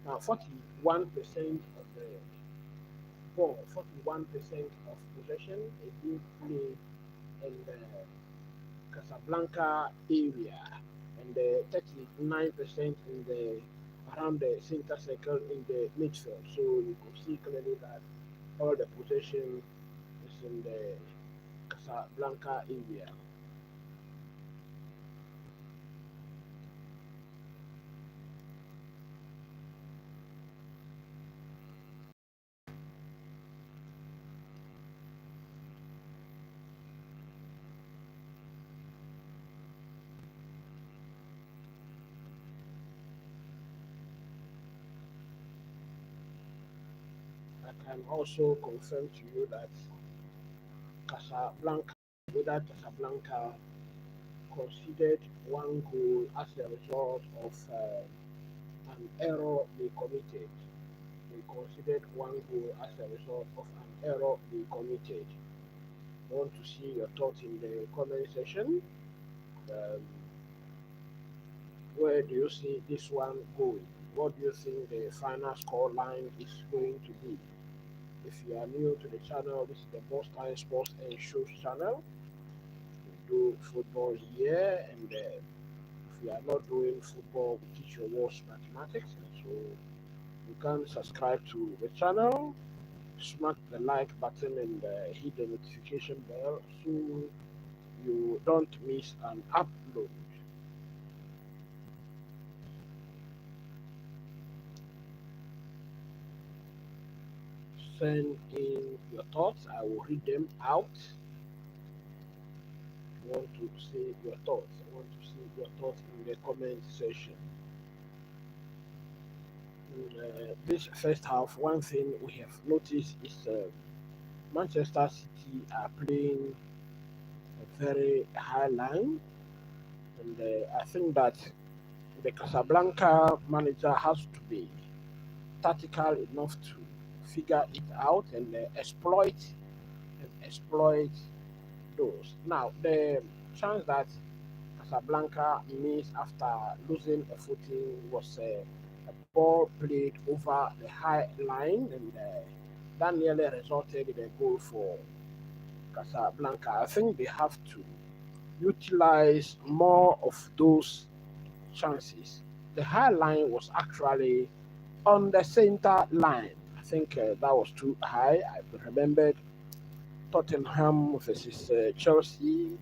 Now, 41% of the ball, 41% of possession is being played in the Casablanca area, and 39% in the around the center circle in the midfield. So you could see clearly that all the possession is in the Casablanca area. I can also confirm to you that Casablanca, Wydad Casablanca, conceded 1 goal as a result of an error they committed. They considered 1 goal as a result of an error they committed. I want to see your thoughts in the comment section. Um, where do you see this one going? What do you think the final score line is going to be? If you are new to the channel, this is the Boss Time Sports and Shows channel. We do football here, and if you are not doing football, we teach your words mathematics. So you can subscribe to the channel, smack the like button, and hit the notification bell so you don't miss an upload. Send in your thoughts. I will read them out. I want to see your thoughts. I want to see your thoughts in the comment section. In this first half, one thing we have noticed is Manchester City are playing a very high line, and I think that the Casablanca manager has to be tactical enough to figure it out and exploit those. Now, the chance that Casablanca missed after losing a footing was a ball played over the high line, and that nearly resulted in a goal for Casablanca. I think they have to utilize more of those chances. The high line was actually on the center line. I think that was too high. I remembered Tottenham versus Chelsea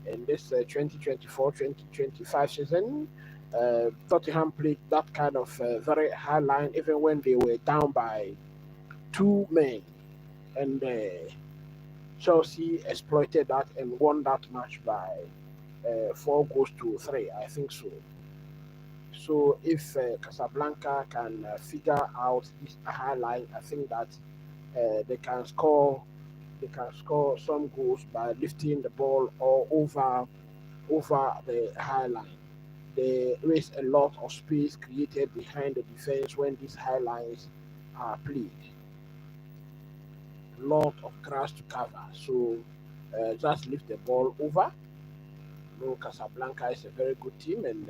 in this 2024-2025 season. Tottenham played that kind of very high line even when they were down by 2 men, and Chelsea exploited that and won that match by 4 goals to 3. I think so. So if Casablanca can figure out this high line, I think that they can score. They can score some goals by lifting the ball or over the high line. There is a lot of space created behind the defense when these high lines are played. Lot of grass to cover. So just lift the ball over. No, Casablanca is a very good team, and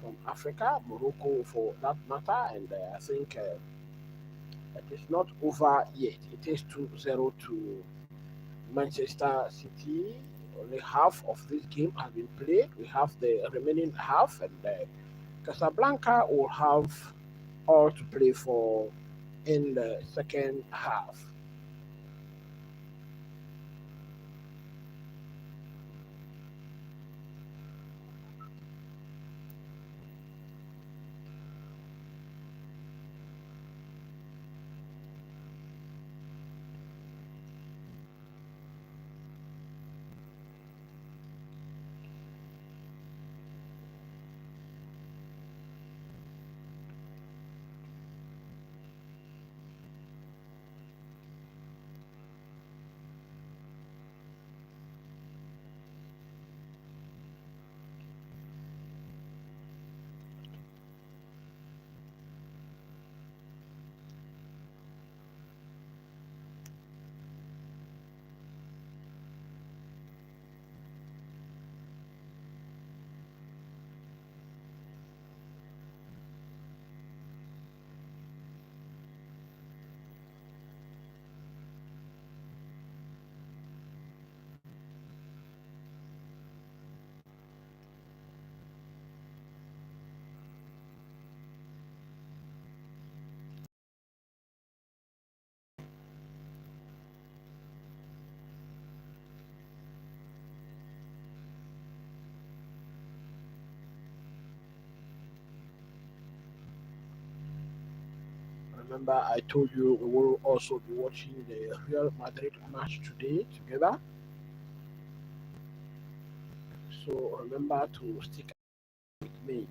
from Africa, Morocco for that matter, and I think it is not over yet. It is 2-0 to Manchester City. Only half of this game has been played. We have the remaining half, and Casablanca will have all to play for in the second half. Remember, I told you we will also be watching the Real Madrid match today together. So remember to stick with me.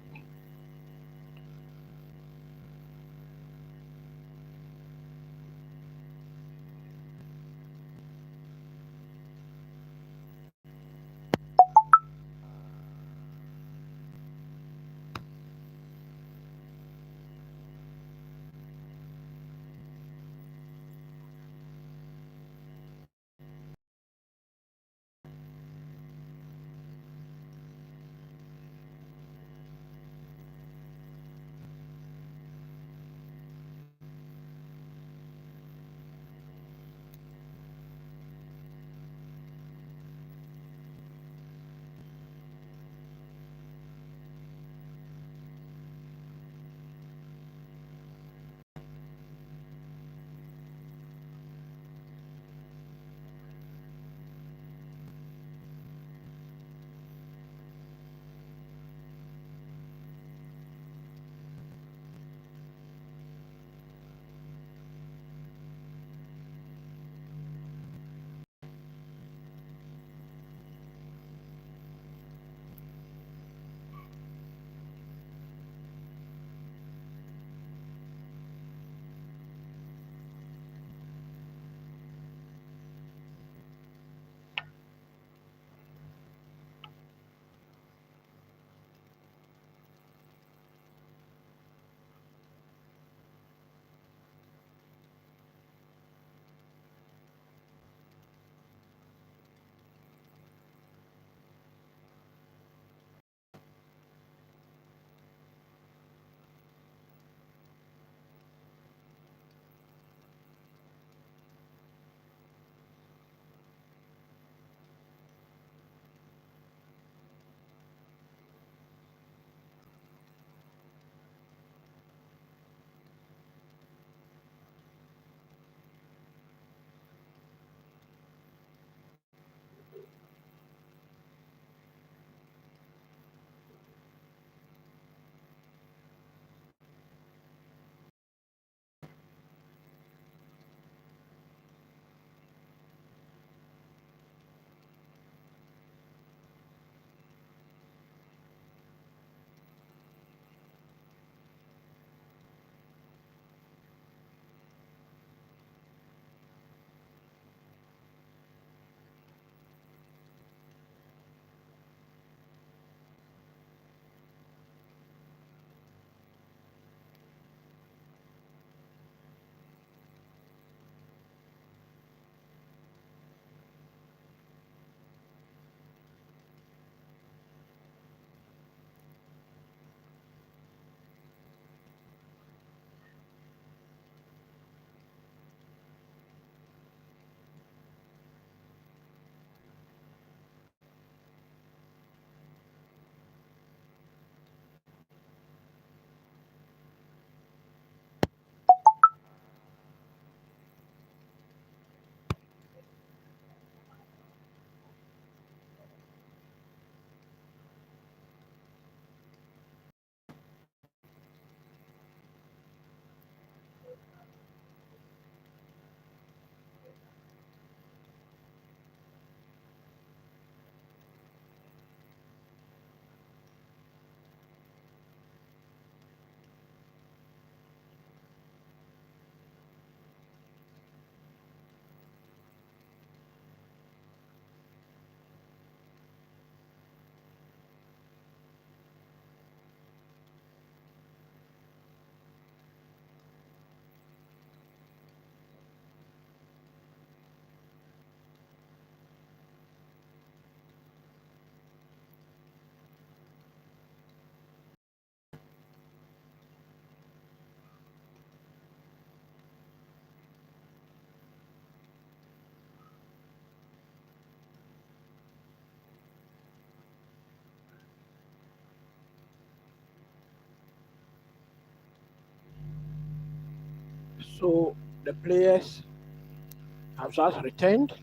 So the players have just returned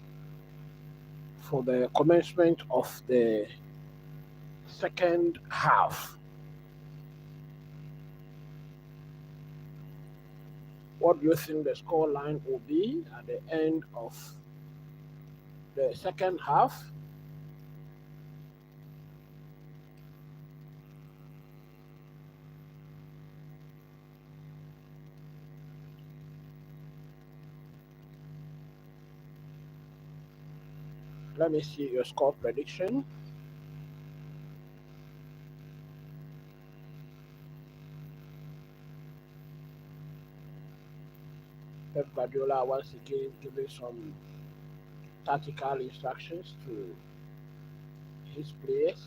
for the commencement of the second half. What do you think the score line will be at the end of the second half? Let me see your score prediction. Pep Guardiola once again giving some tactical instructions to his players.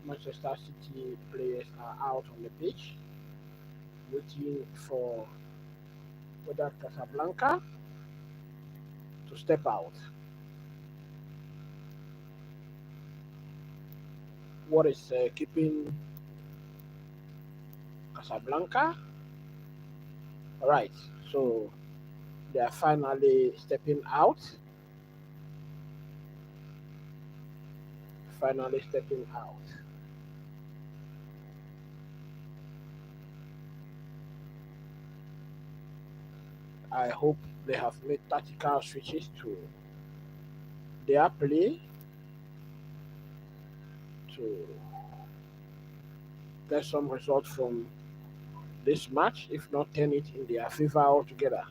Manchester City players are out on the pitch waiting for Wydad Casablanca to step out. What is keeping Casablanca? All right, so they are finally stepping out. Finally stepping out. I hope they have made tactical switches to their play to get some result from this match, if not turn it in their favor altogether.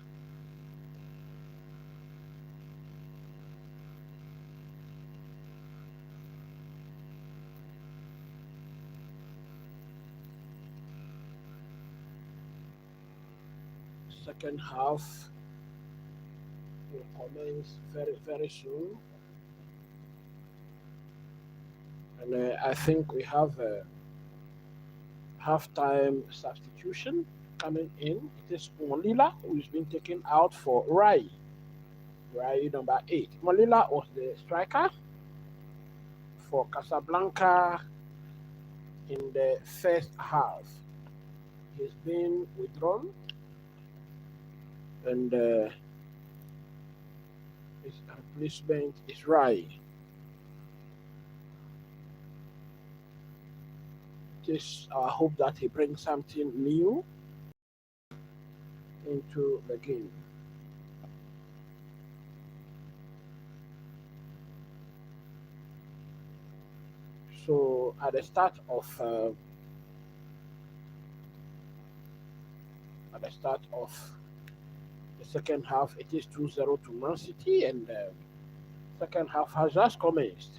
Second half will commence very soon, and I think we have a half-time substitution coming in. It is Molila who is being taken out for Rai. Rai number 8. Molila was the striker for Casablanca in the first half. He's been withdrawn, and his replacement is Rai. It is our hope that he brings something new into the game. So at the start of the second half, it is 2-0 to Man City, and the second half has just commenced.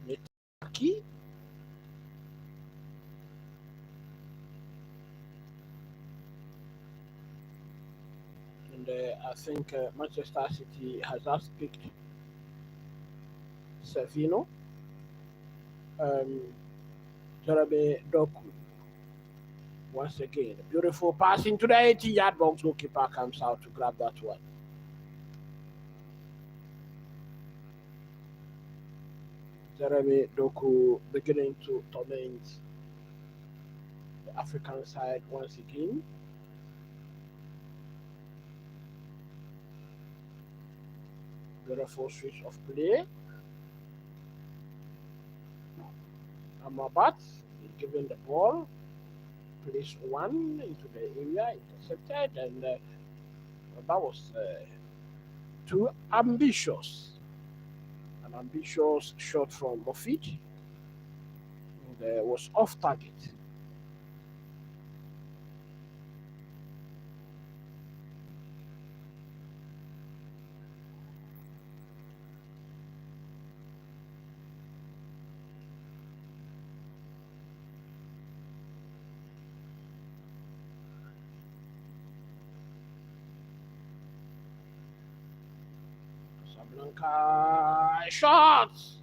Netaki and I think Manchester City has just picked Savino, Jeremy Doku. Once again, a beautiful pass into the 80-yard box. Goalkeeper comes out to grab that one. Jeremy Doku beginning to torment the African side once again. Beautiful switch of play. Amabat is given the ball. Place one into the area, intercepted, and that was too ambitious. An ambitious shot from Mofid was off target. Casablanca shots.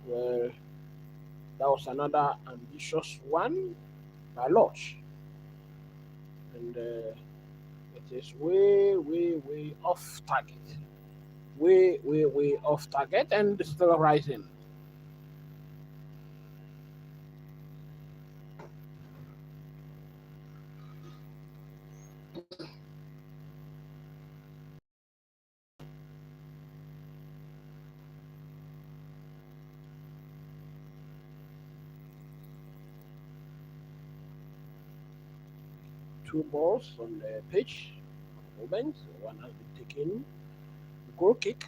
Well, that was another ambitious one by Lodge, and it is way off target. Way off target, and still rising. two balls on the pitch at the moment. One has been taken. Goal kick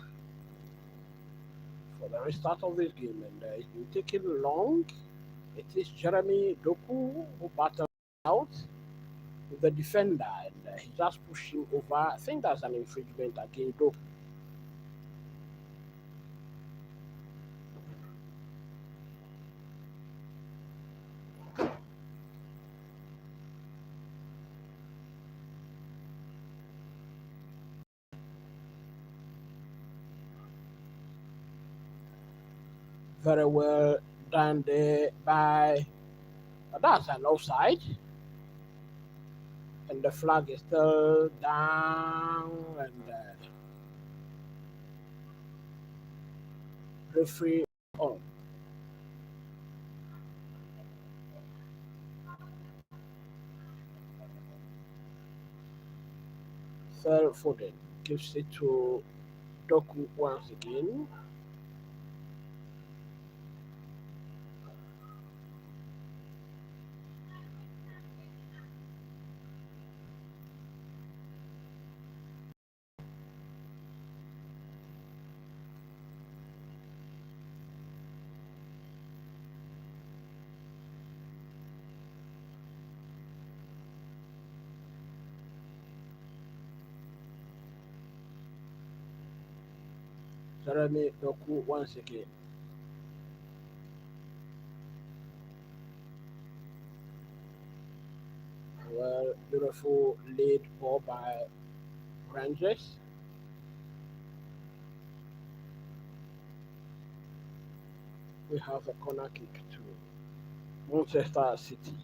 for the restart of this game, and it's been taken long. It is Jeremy Doku who battled out with the defender, and he just pushed him over. I think that's an infringement against Doku. Very well done there by. That's an offside, and the flag is still down, and referee on. Phil Foden gives it to Doku once again. Jeremy Doku once again. Well, beautiful lead ball by Rangers. We have a corner kick to Manchester City.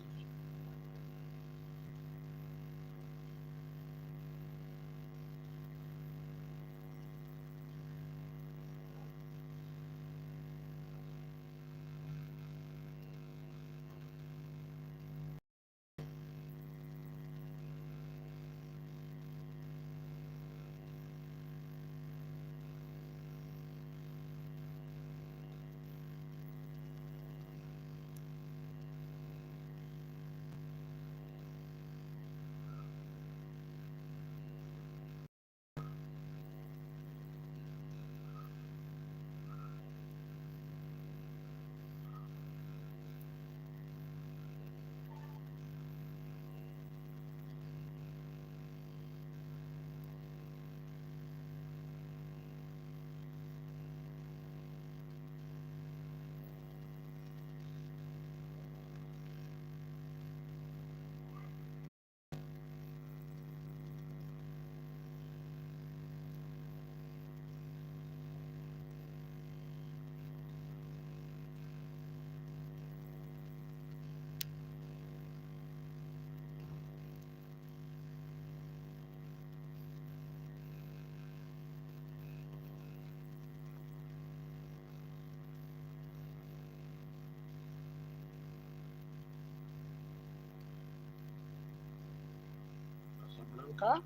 Casablanca.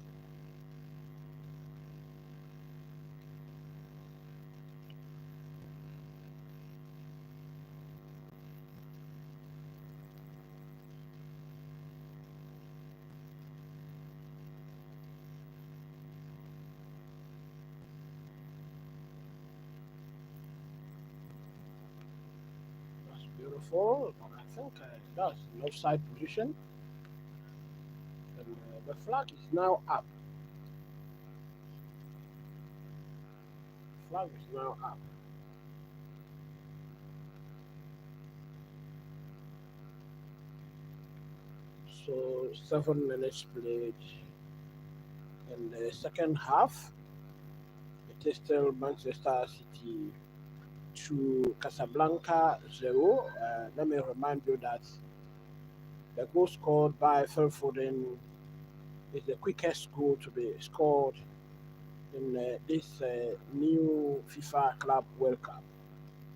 That's beautiful. But I think that's an offside position. And the flag is now up. Flag is now up. So 7 minutes played in the second half. It is still Manchester City to Casablanca 0. Let me remind you that the goal scored by Phil Foden is the quickest goal to be scored in this new FIFA Club World Cup.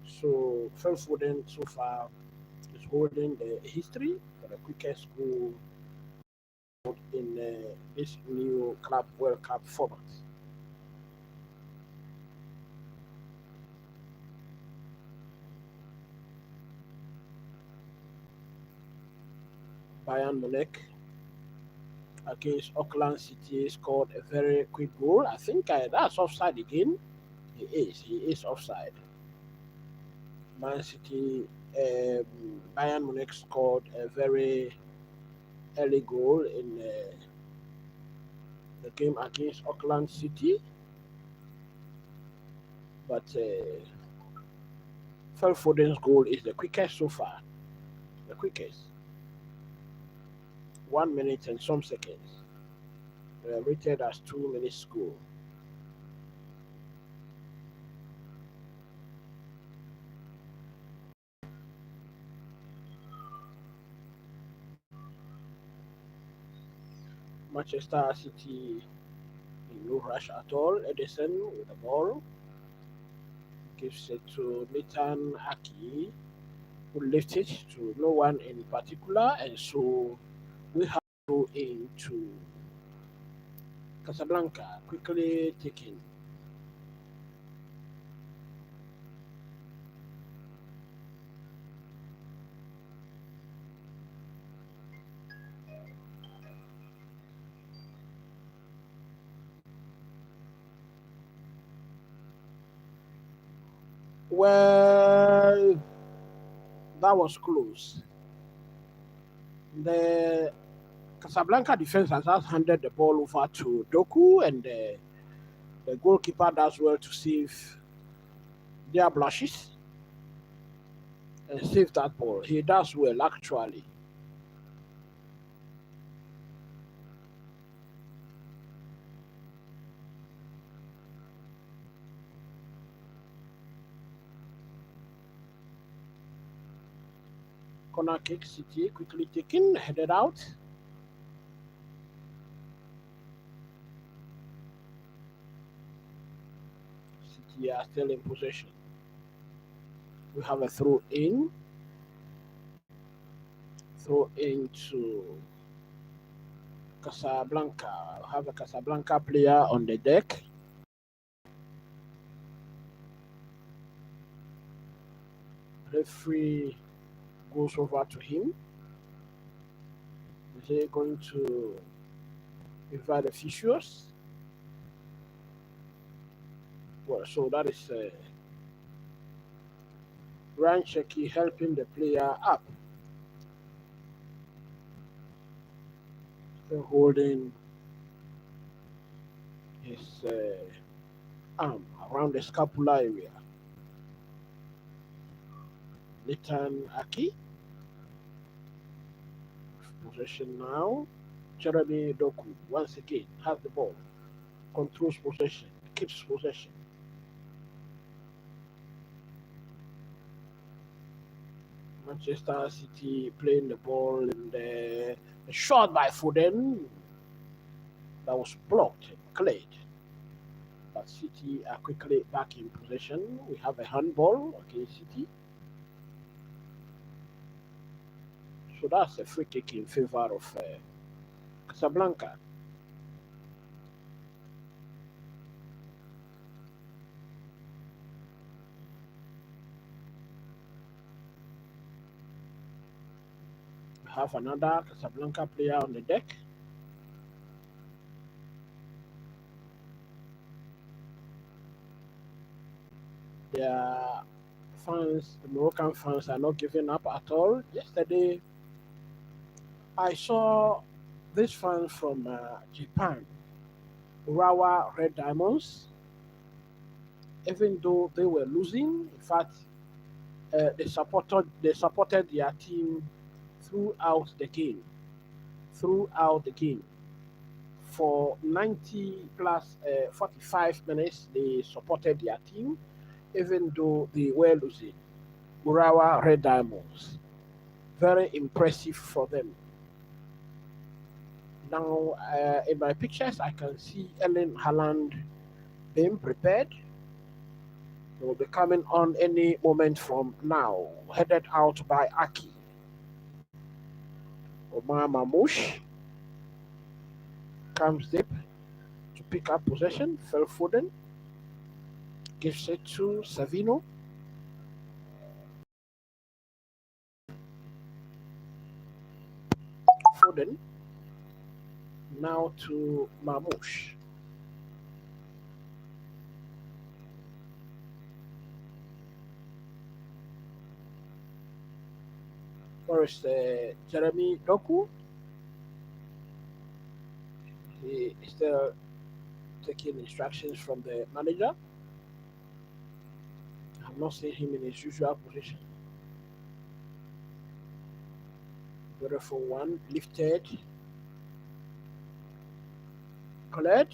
So Phil Foden so far is holding the history for the quickest goal in this new Club World Cup format. Bayern Munich against Auckland City, scored a very quick goal. I think that's offside again. He is offside. Man City, Bayern Munich scored a very early goal in the game against Auckland City, but Phil Foden's goal is the quickest so far. The quickest. 1 minute and some seconds. Rated as 2 minutes goal. Manchester City in no rush at all. Edison with the ball gives it to Nathan Aki, who lifts it to no one in particular, and so we have to go into Casablanca, quickly taken. Well, that was close. The Casablanca defense has handed the ball over to Doku, and the goalkeeper does well to save their blushes and save that ball. He does well, actually. Corner kick, City quickly taken, headed out. City are still in possession. We have a throw in. Throw into Casablanca. We have a Casablanca player on the deck. Referee goes over to him. Is he going to invite the officials? Well, so that is Ryan Checky helping the player up. Still holding his arm around the scapula area. Nathan Aki. Possession now. Jeremy Doku once again has the ball. Controls possession. Keeps possession. Manchester City playing the ball and the shot by Foden that was blocked and cleared. But City are quickly back in possession. We have a handball against City. So that's a free kick in favor of Casablanca. We have another Casablanca player on the deck. Their fans, the Moroccan fans, are not giving up at all. Yesterday, I saw this fan from Japan, Urawa Red Diamonds. Even though they were losing, in fact, they supported their team throughout the game. Throughout the game, for 90 plus 45 minutes, they supported their team, even though they were losing. Urawa Red Diamonds, very impressive for them. Now, in my pictures, I can see Ellen Haaland being prepared. He will be coming on any moment from now, headed out by Aki. Omar Mamouche comes deep to pick up possession. Phil Foden gives it to Savino. Foden Now to Mamouche. First, Jeremy Doku. He is still taking instructions from the manager. I've not seen him in his usual position. Beautiful one, lifted, cleared.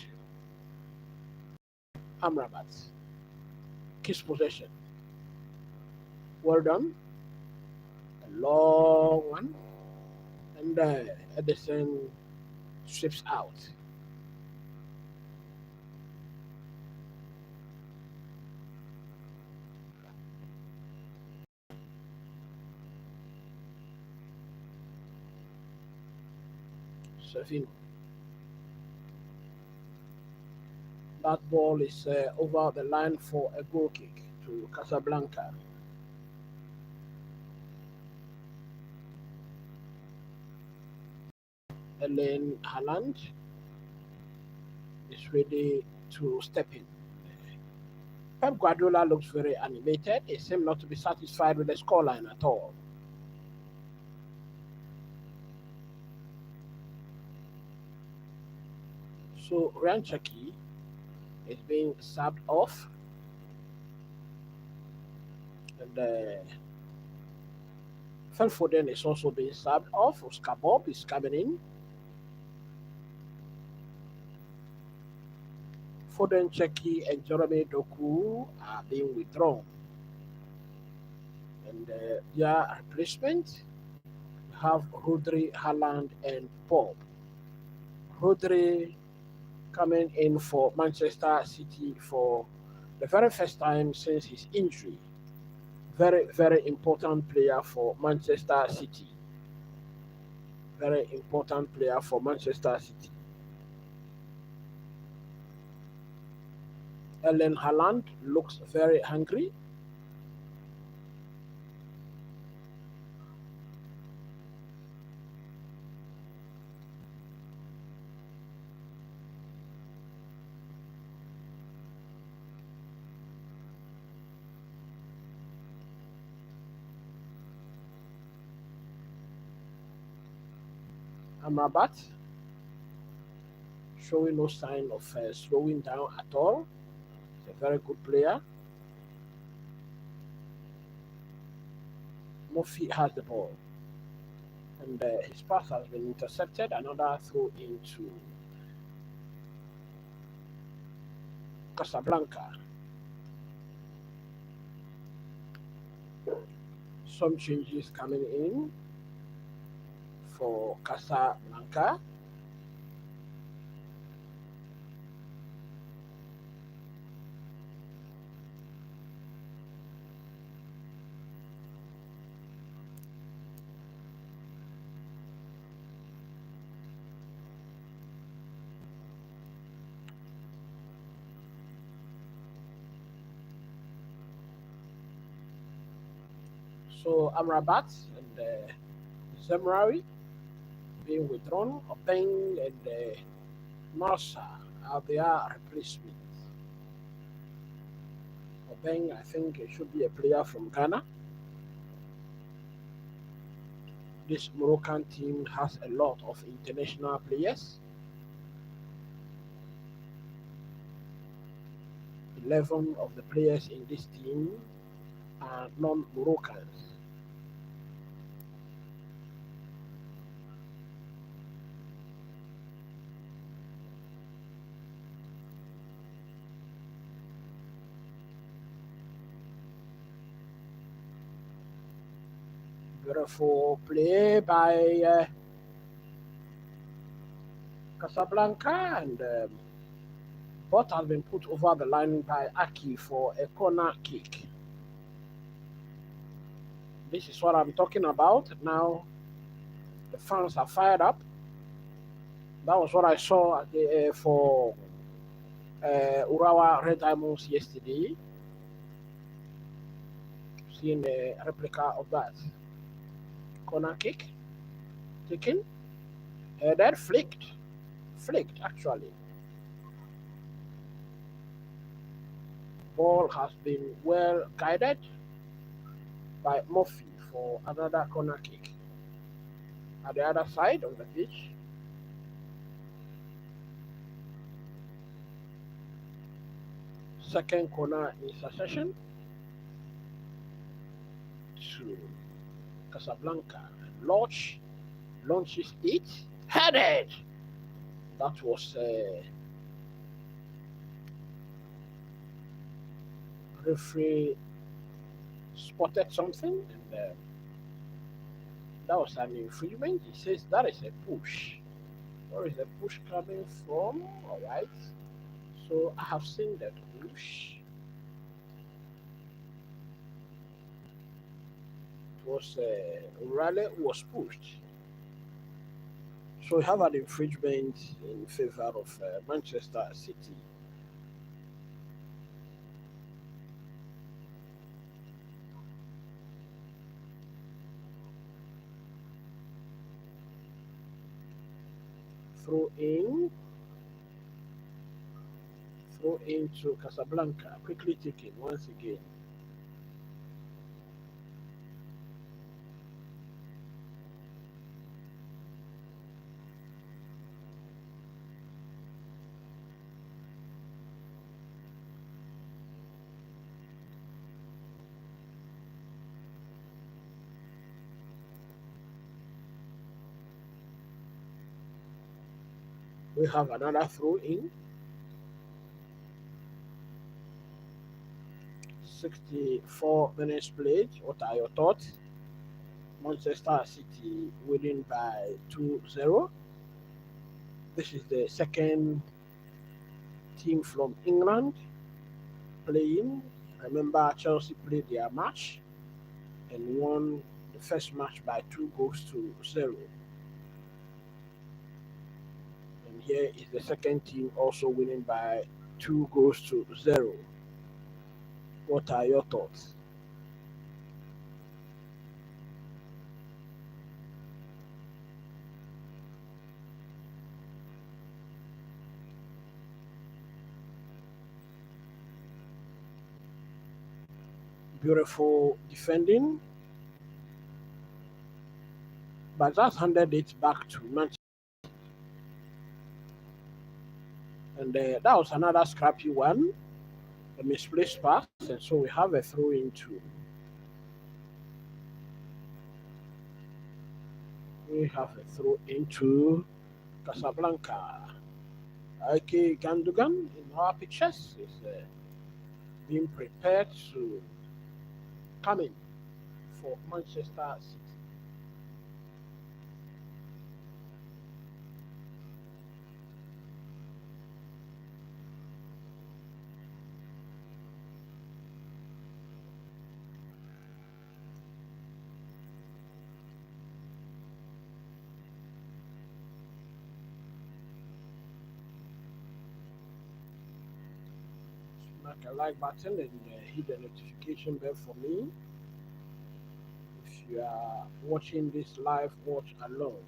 Amrabat. Kiss possession. Well done. A long one. And Edison strips out. Savino. That ball is over the line for a goal kick to Casablanca. Ellen Haaland is ready to step in. Pep Guardiola looks very animated. He seems not to be satisfied with the scoreline at all. So Ranchaki is being subbed off, and Phil Foden is also being subbed off. Oscar Bob is coming in. Foden, Cheki, and Jeremy Doku are being withdrawn. And their replacement have Rodri, Haaland, and Bob. Rodri coming in for Manchester City for the very first time since his injury. Very, very important player for Manchester City. Very important player for Manchester City. Ellen Haaland looks very hungry. Amrabat showing no sign of slowing down at all. He's a very good player. Murphy has the ball, and his pass has been intercepted. Another throw into Casablanca. Some changes coming in for Casablanca. So Amrabat and Zemrawi being withdrawn. Obeng and Marsa are their replacements. Obeng, I think, it should be a player from Ghana. This Moroccan team has a lot of international players. 11 of the players in this team are non-Moroccans. Beautiful play by Casablanca, and ball has been put over the line by Aki for a corner kick. This is what I'm talking about. Now the fans are fired up. That was what I saw for Urawa Red Diamonds yesterday. Seeing the replica of that. Corner kick, taken, headed, flicked flicked actually. Ball has been well guided by Murphy for another corner kick. At the other side of the pitch, second corner in succession to Casablanca. And launches it, headed. That was referee spotted something, and that was an infringement. He says that is a push. Where is the push coming from? All right. So I have seen that push. It was Raleigh was pushed. So we have an infringement in favor of Manchester City. Throw into Casablanca, quickly taken once again. We have another throw in. 64 minutes played. What are your thoughts? Manchester City winning by 2-0. This is the second team from England playing. Remember, Chelsea played their match and won the first match by 2-0. And here is the second team also winning by 2-0. What are your thoughts? Beautiful defending, but that's handed it back to Manchester. And that was another scrappy one, a misplaced pass, and so we have a throw into. We have a throw into Casablanca. Ike Gandogan in our pictures is being prepared to come in for Manchester City. Smack a like button and hit the notification bell for me. If you are watching this live watch alone,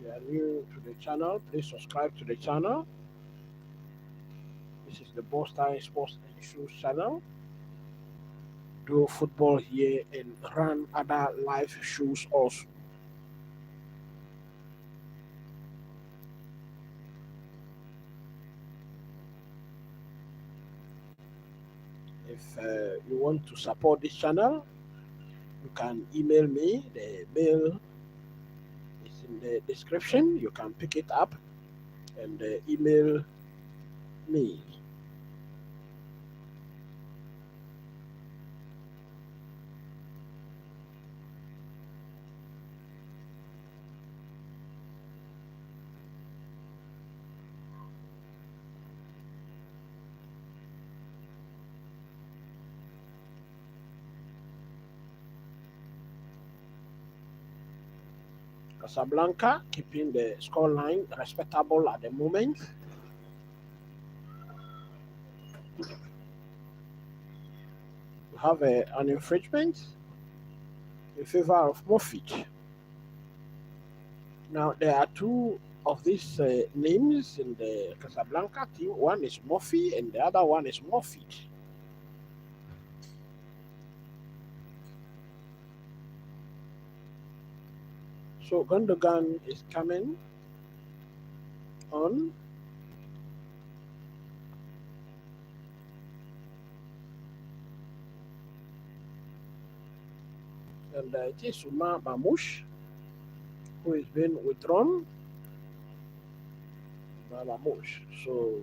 if you are new to the channel, please subscribe to the channel. This is the Boss Time Sports and Shoes channel. Do football here and run other live shows also. If you want to support this channel, you can email me. The mail is in the description. You can pick it up and email me. Casablanca keeping the scoreline respectable at the moment. We have an infringement in favor of Murphy. Now there are two of these names in the Casablanca team. One is Murphy and the other one is Murphy. So Gundogan is coming on. And it is Suma Mamouche who is being withdrawn by Mamouche. So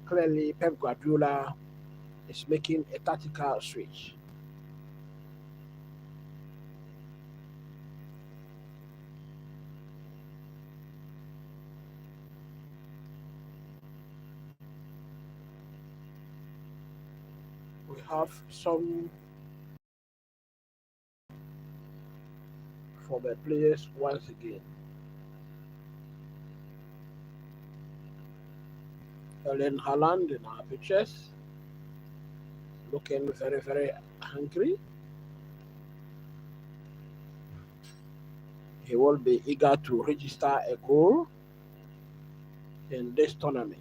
clearly Pep Guardiola is making a tactical switch. We have some for the players once again. Erling Haaland in our pictures, looking very, very hungry. He will be eager to register a goal in this tournament.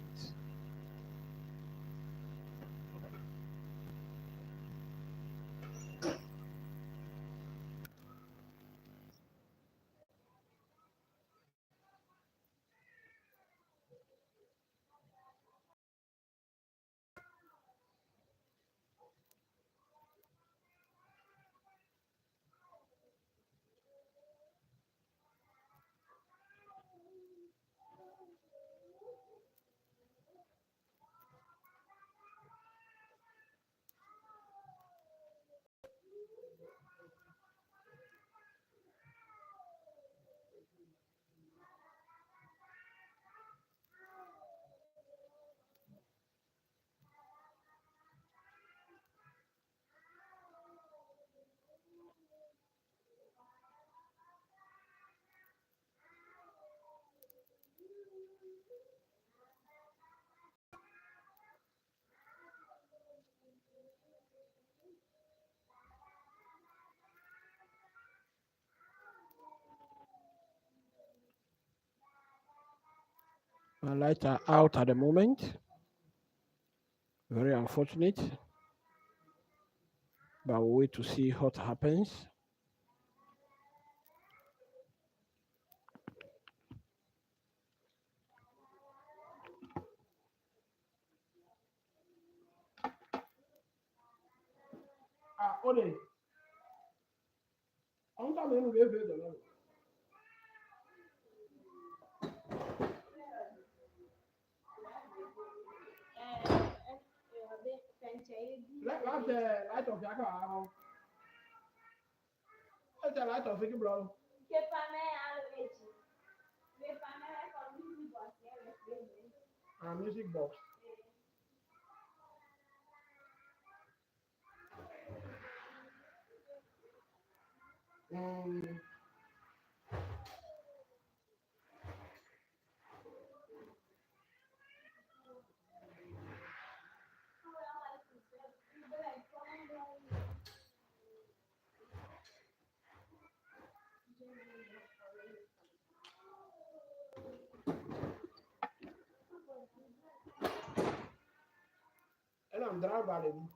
My lights are out at the moment. Very unfortunate. But we'll wait to see what happens. Ode, I'm coming with you. Light of your car. That's the light of the bro. Music box. Um, and I'm driving.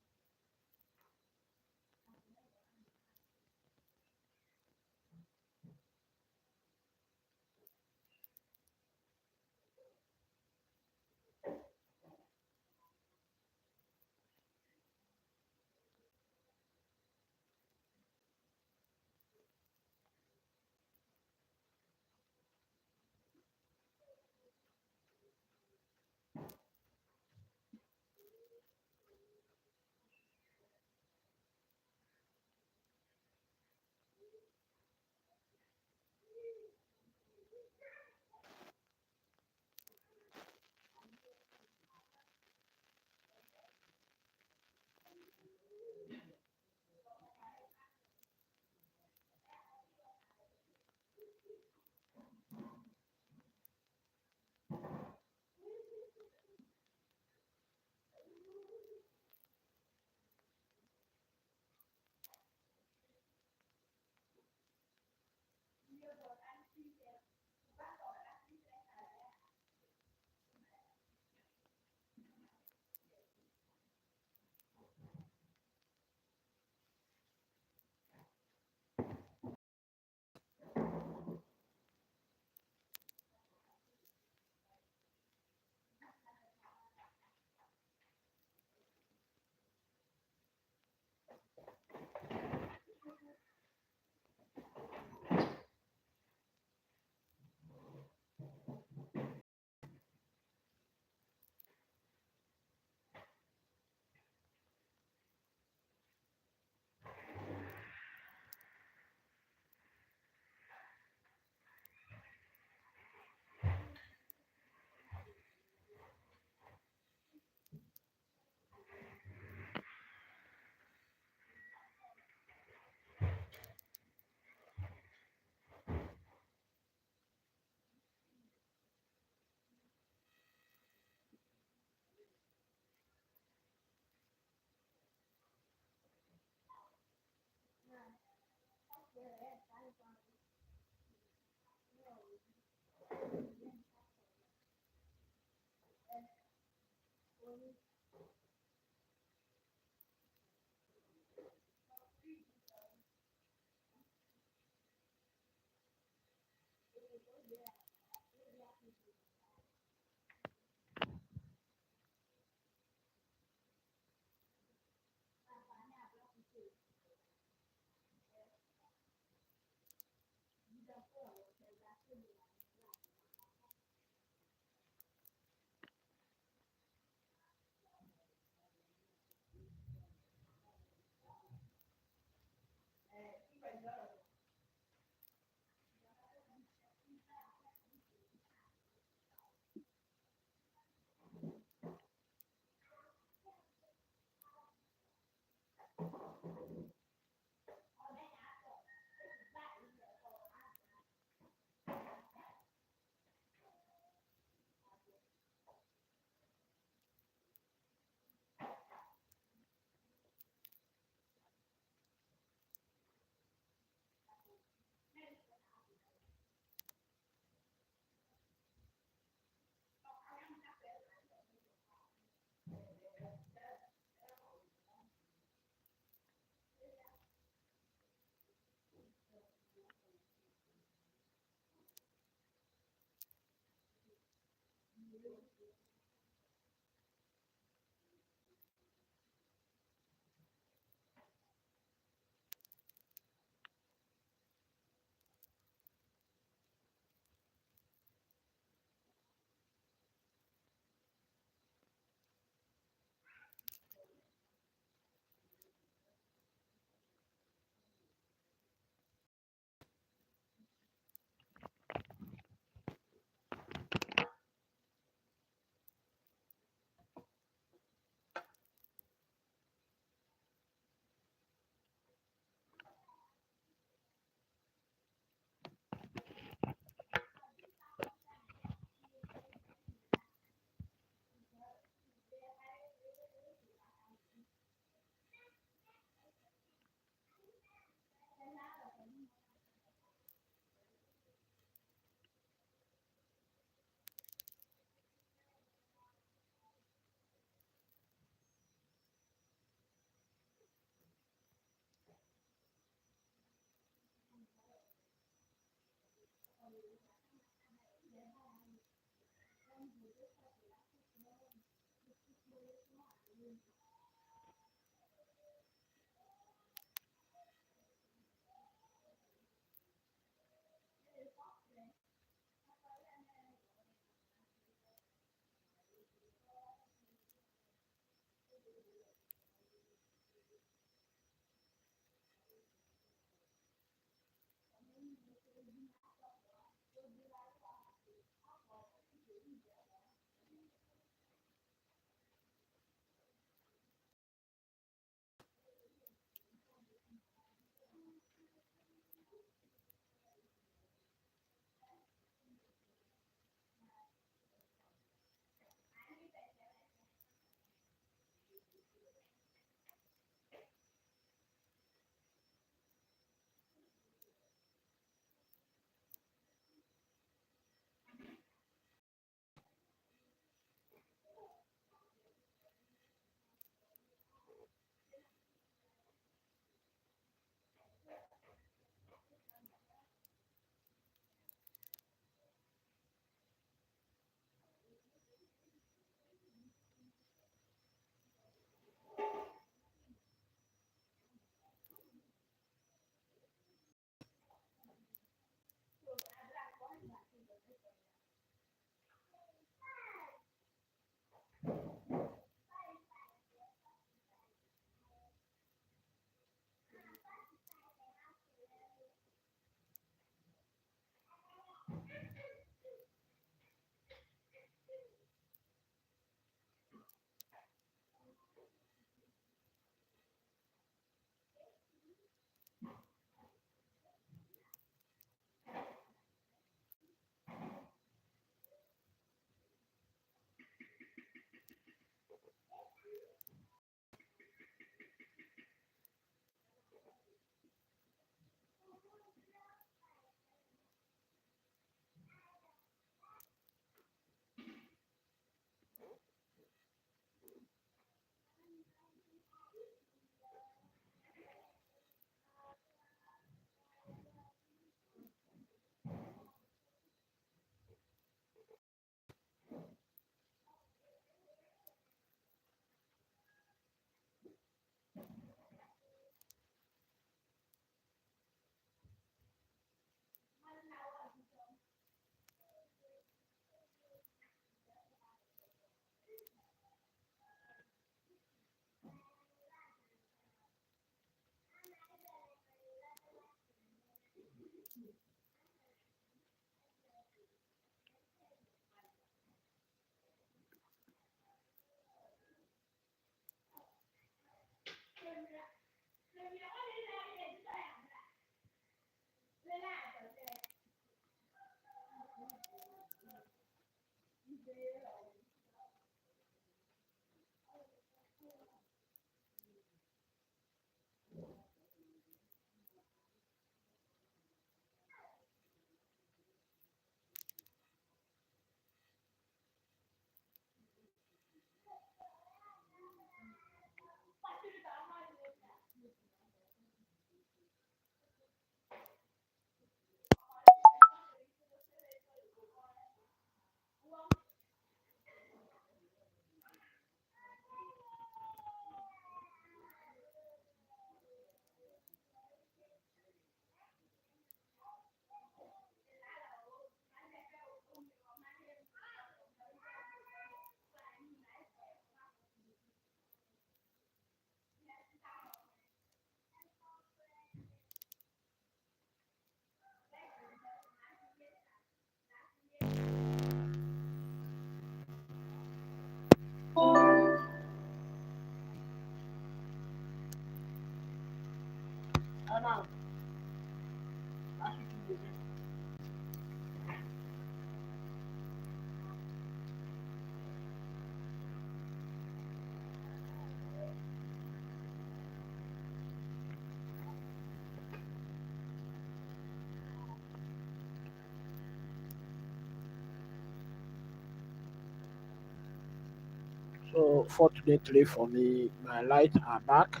So fortunately for me, my lights are back,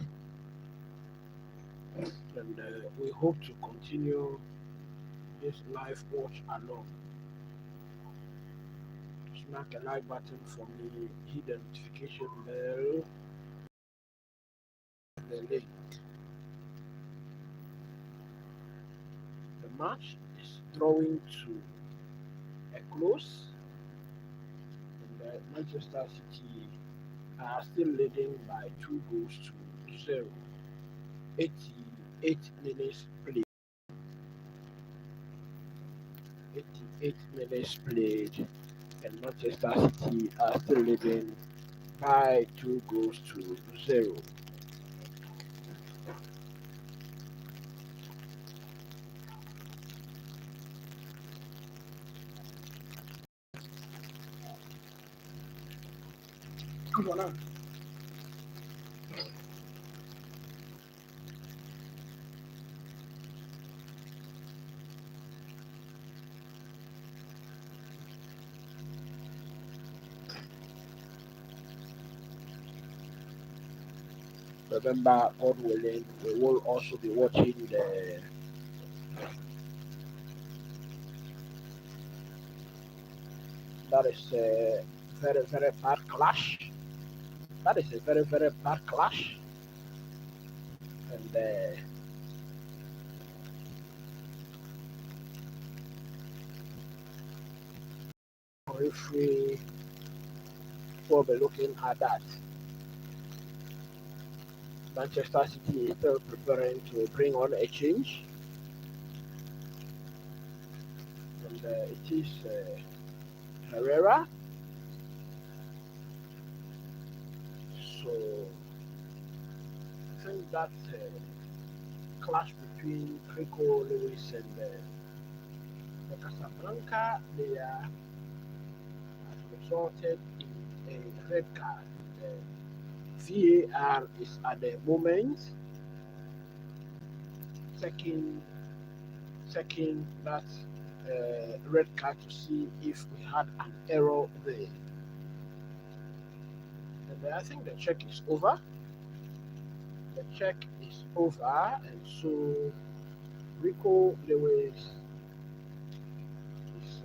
and we hope to continue this live watch along. Smack a like button for me, hit the notification bell, and the link. The match is drawing to a close, and Manchester City are still leading by 2 goals to 0. 88 minutes played. 88 minutes played, and Manchester City are still leading by 2 goals to 0. Remember, God willing, we will also be watching the that is a very bad clash. That is a very bad clash, and referee will be looking at that. Manchester City is still preparing to bring on a change, and it is Herrera. So I think that clash between Crico Lewis and the Casablanca player has resulted in a red card. VAR is at the moment checking that red card to see if we had an error there. And I think the check is over. The check is over, and so Rico Lewis is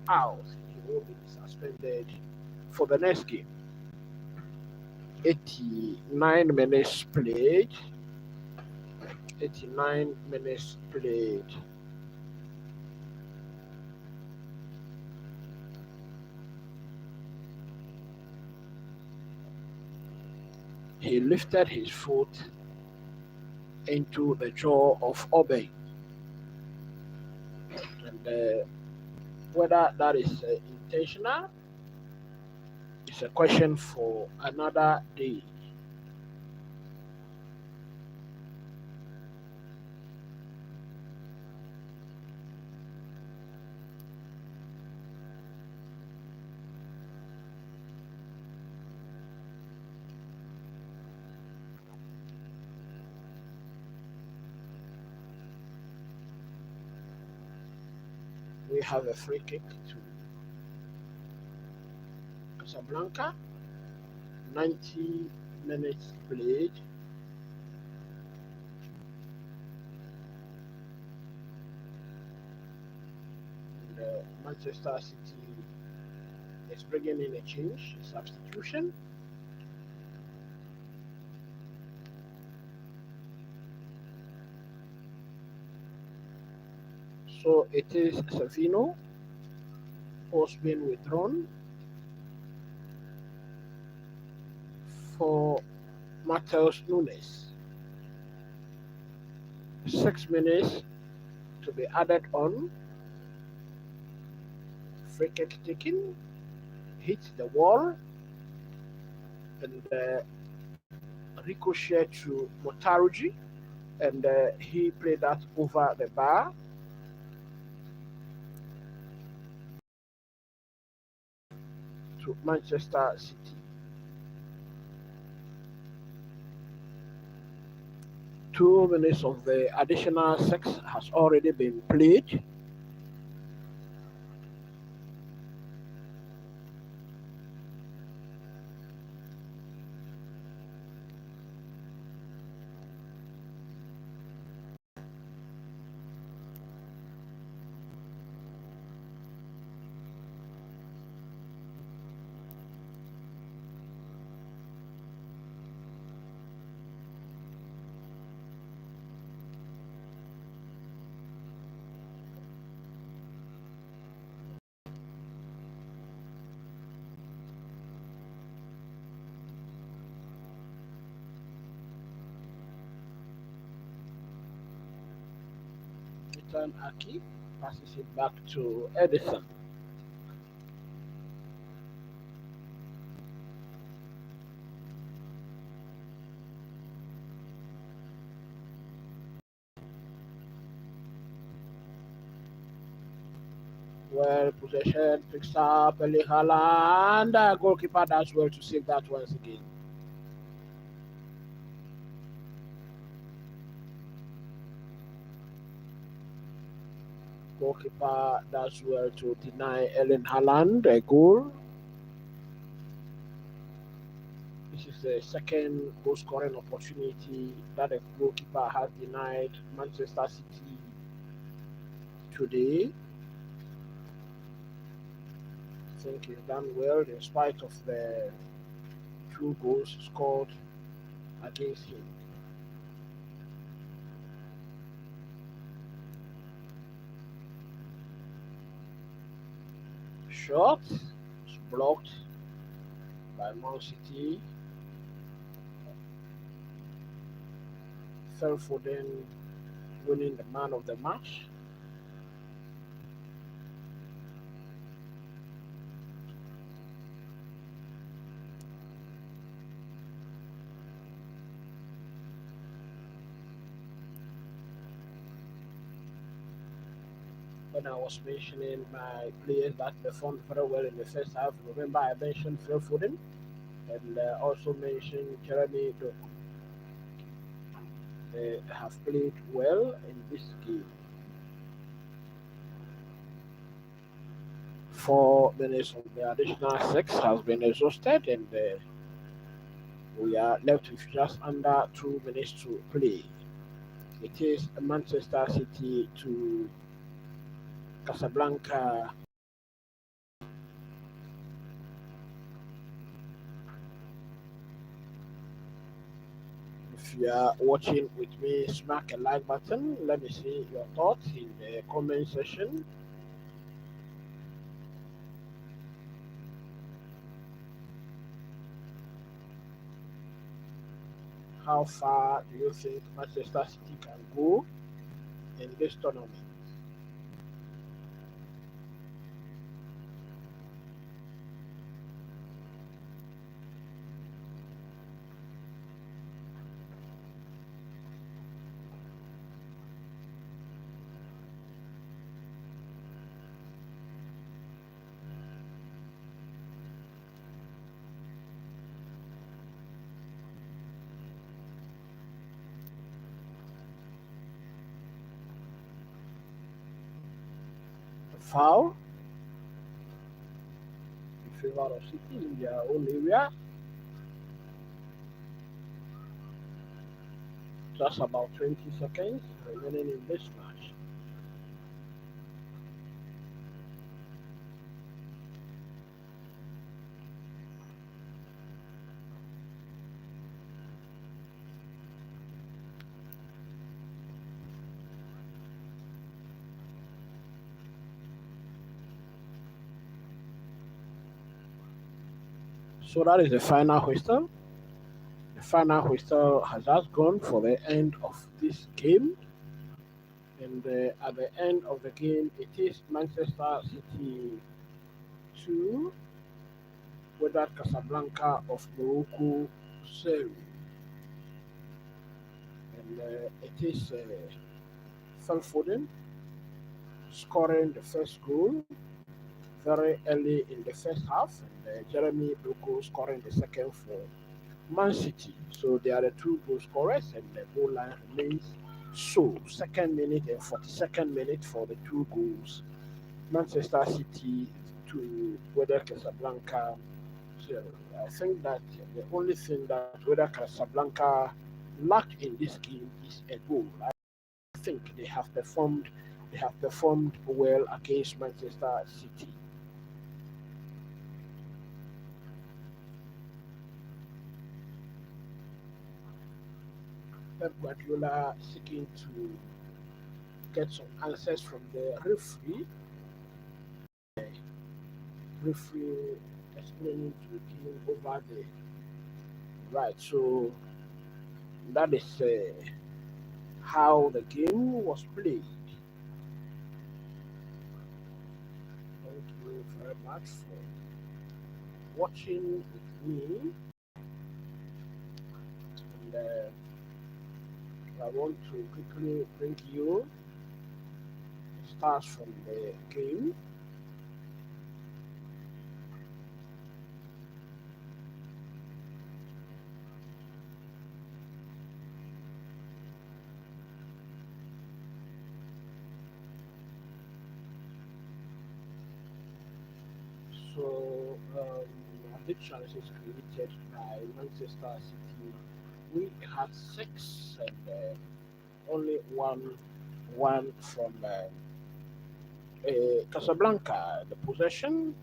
out. He will be suspended for the next game. 89 minutes played. 89 minutes played. He lifted his foot into the jaw of Obey. and whether that is intentional is a question for another day. We have a free kick to Casablanca, 90 minutes played. And Manchester City is bringing in a change, a substitution. So it is Savino who's been withdrawn for Matheus Nunes. 6 minutes to be added on. Free kick taken, hit the wall, and ricochet to Motaruji, and he played that over the bar to Manchester City. 2 minutes of the additional 6 has already been played. Ethan Aki passes it back to Edison. Well, possession picks up Hilal, and goalkeeper does well to save that once again. Goalkeeper does well to deny Ellen Haaland a goal. This is the second goal scoring opportunity that the goalkeeper has denied Manchester City today. I think he's done well in spite of the 2 goals scored against him. Shot is blocked by Man City. Phil Foden winning the man of the match. When I was mentioning my players that performed very well in the first half, remember I mentioned Phil Foden and also mentioned Jeremy Doku. They have played well in this game. 4 minutes of the additional 6 has been exhausted, and we are left with just under 2 minutes to play. It is Manchester City to Casablanca. If you are watching with me, smack a like button. Let me see your thoughts in the comment section. How far do you think Manchester City can go in this tournament? foul in favor of City in their own area. Just about 20 seconds remaining in this match. So that is the final whistle. The final whistle has just gone for the end of this game. And at the end of the game, it is Manchester City 2, Wydad Casablanca of Morocco 0. And it is Phil Foden scoring the first goal very early in the first half, and Jeremy Doku scoring the second for Man City. So they are the two goal scorers, and the goal line remains so. Second minute and 42nd minute for the two goals. Manchester City to Wydad Casablanca 0. I think that the only thing that Wydad Casablanca lacked in this game is a goal. I think they have performed well against Manchester City. Pep Guardiola seeking to get some answers from the referee. Referee explaining to him over the right. So that is how the game was played. Thank you very much for watching with me. And I want to quickly bring you stars from the game. So, big chances created by Manchester City. We had six and only one from Casablanca. The possession,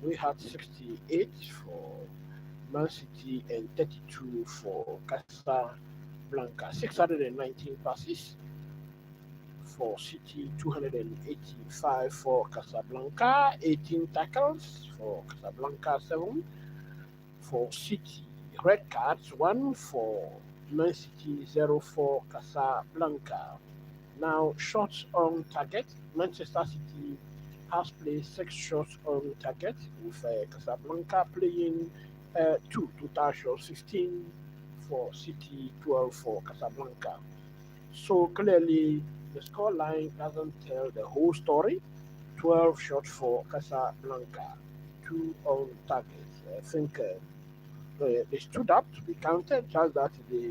we had 68 for Man City and 32 for Casablanca. 619 passes for City, 285 for Casablanca, 18 tackles for Casablanca, 7 for City. Red cards, 1 for Man City, 0 for Casablanca. Now, shots on target. Manchester City has played 6 shots on target, with Casablanca playing 2 total shots, 15 for City, 12 for Casablanca. So clearly, the scoreline doesn't tell the whole story. 12 shots for Casablanca, 2 on target. I think they stood up to be counted, just that they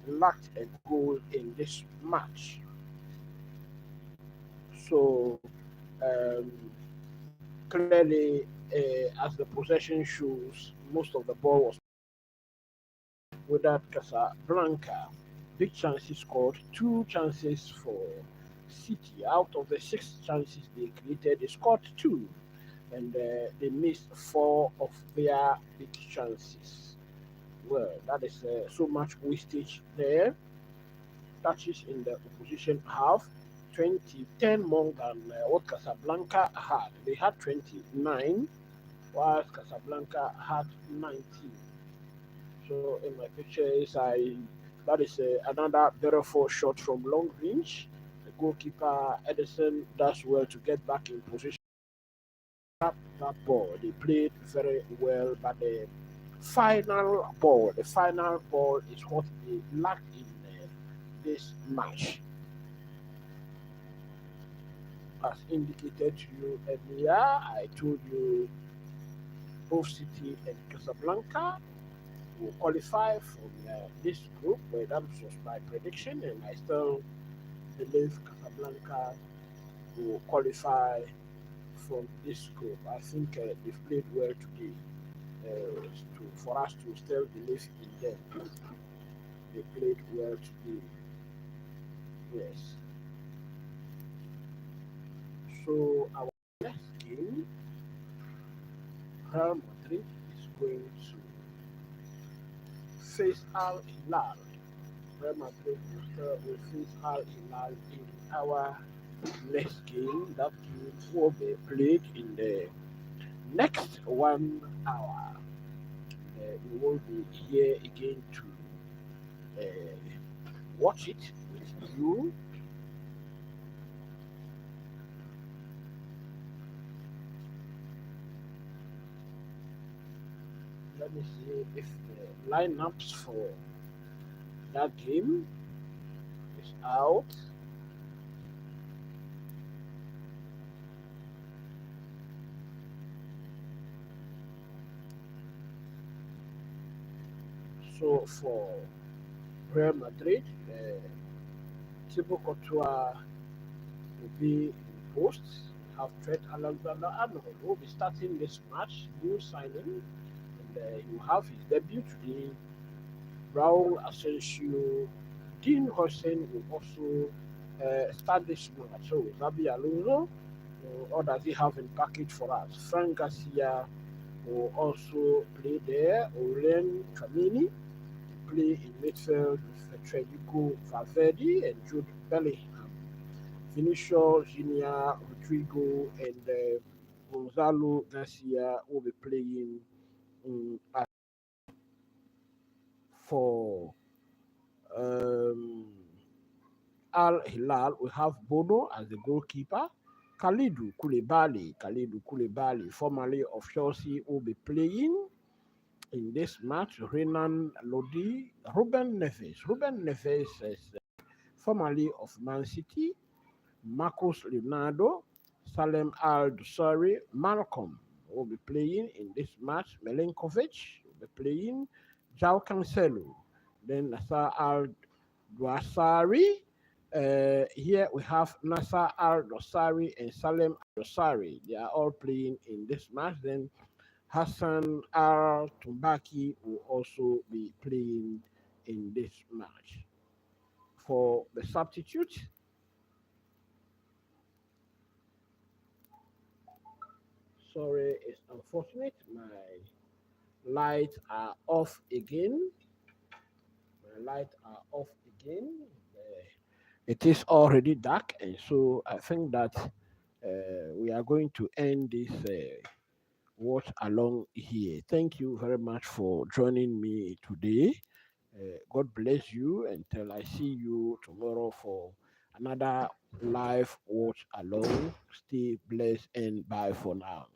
lacked a goal in this match. So um, clearly, as the possession shows, most of the ball was Wydad Casablanca. Big chances scored, 2 chances for City. Out of the 6 chances they created, they scored 2, and they missed 4 of their big chances. Well, that is so much wastage there. Touches in the opposition half, 10 more than what Casablanca had. They had 29, whilst Casablanca had 19. So in my pictures, that is another beautiful shot from long range. The goalkeeper Edison does well to get back in position. That ball, they played very well, but the final ball is what they lacked in this match. As indicated to you earlier, I told you both City and Casablanca will qualify from this group. Well, that was my prediction, and I still believe Casablanca will qualify from this group. I think they've played well today. For us to still believe in them, they played well today. Yes. So our next game, Real Madrid is going to face Al Hilal. Real Madrid will face Al Hilal in our next game. That game will be played in the next 1 hour. We will be here again to watch it with you. Let me see if the lineups for that game is out. So for Real Madrid, Thibaut Courtois will be in post. Have Trent Alexander-Arnold will be starting this match, new signing, and he will have his debut today. Raul Asensio, Dean Hussein will also start this match. So Zabi Alonso, or does he have in package for us? Frank Garcia will also play there. Olen Tramini play in midfield with Federico Valverde and Jude Bellingham. Vinicius Junior, Rodrigo, and Gonzalo Garcia will be playing for um, Al Hilal. We have Bono as the goalkeeper. Khalidu Koulibaly, formerly of Chelsea, will be playing in this match. Renan Lodi, Ruben Neves is formerly of Man City. Marcos Leonardo, Salem Al Dusari, Malcolm will be playing in this match. Milenkovic will be playing. Jao Cancelo, then Nasser Al Dwasari. Here we have Nasser Al Dosari and Salem Al Dosari. They are all playing in this match. Then Hassan Al Tumbaki will also be playing in this match. For the substitute, sorry, it's unfortunate. My lights are off again. My lights are off again. It is already dark, and so I think that we are going to end this watch along here. Thank you very much for joining me today. God bless you until I see you tomorrow for another live watch along. Stay blessed and bye for now.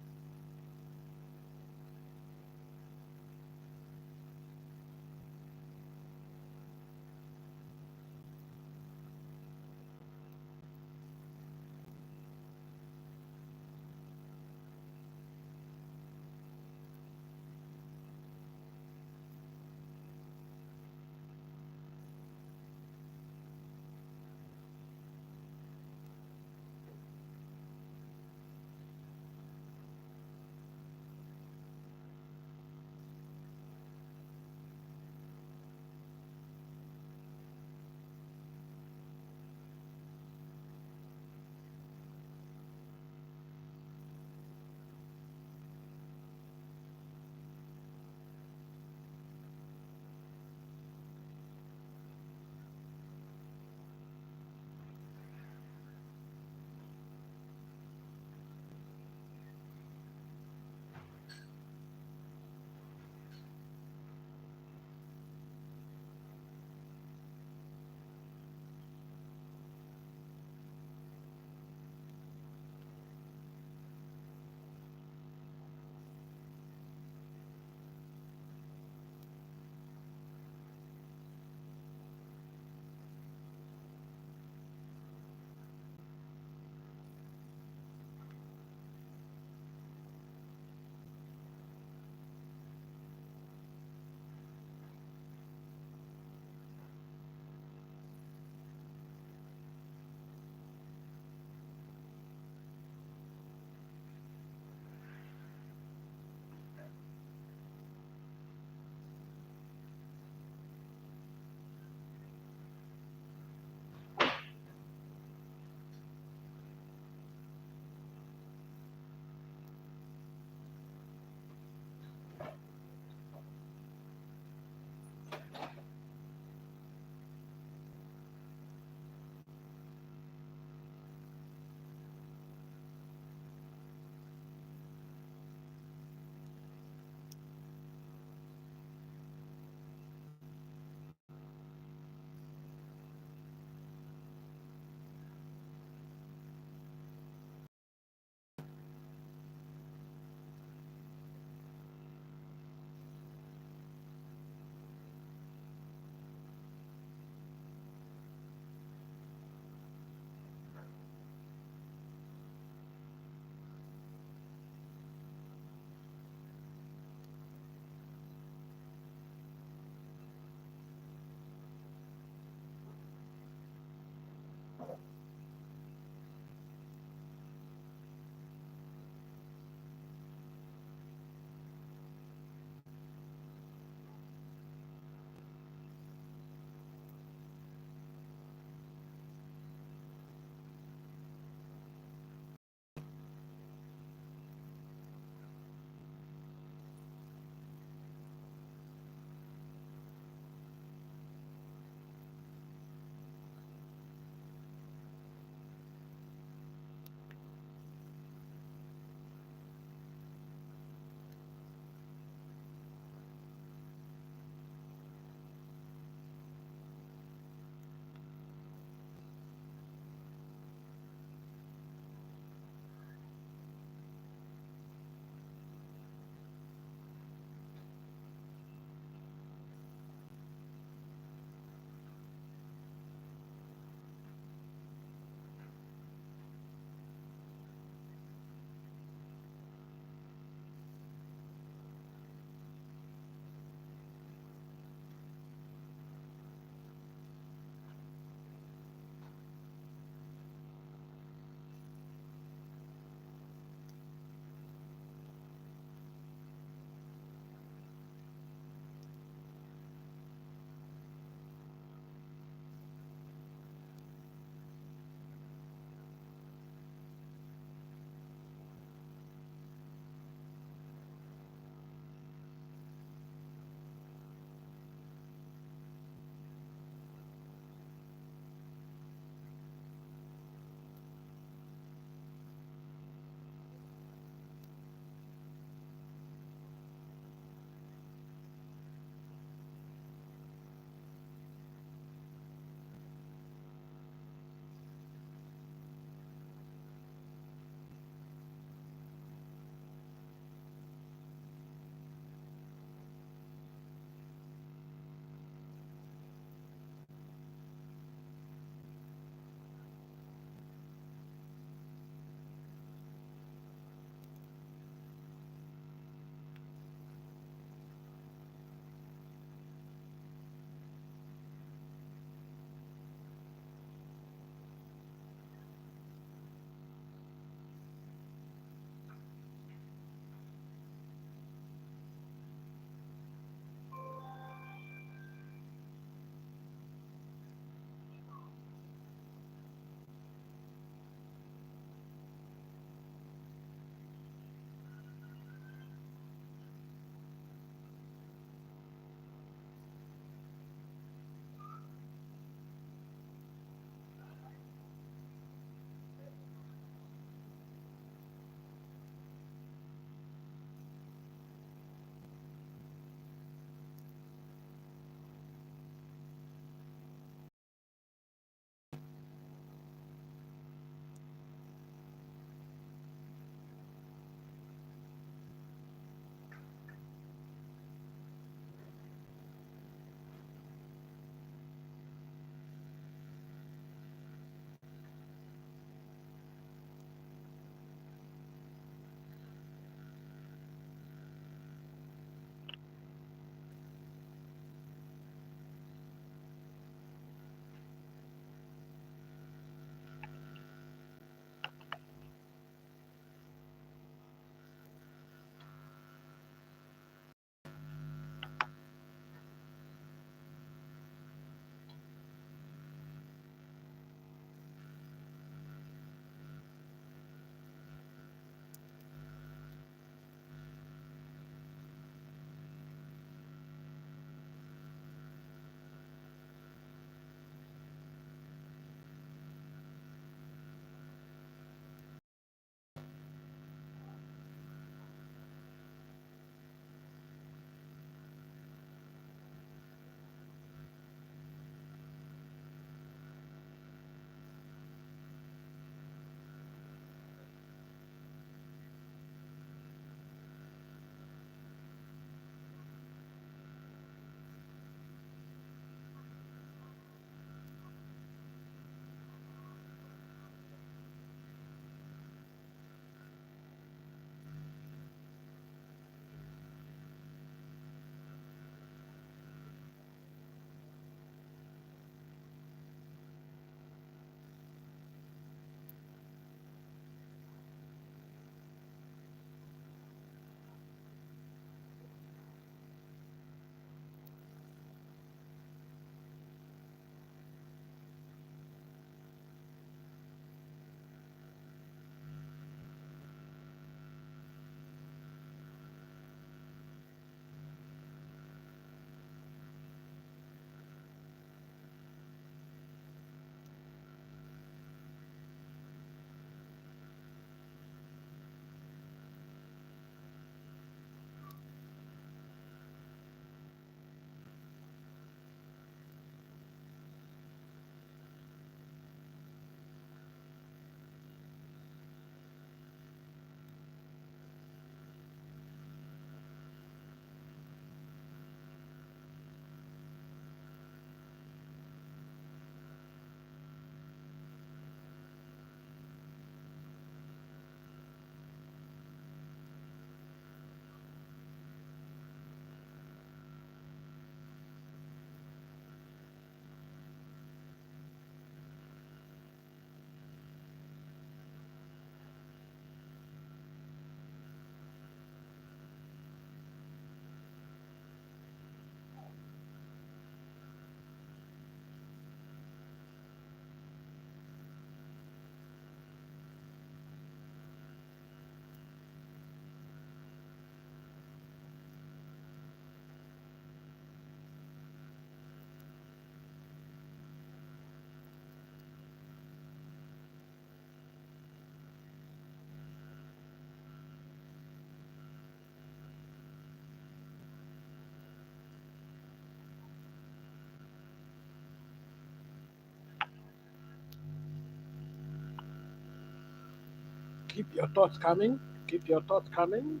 Keep your thoughts coming. Keep your thoughts coming.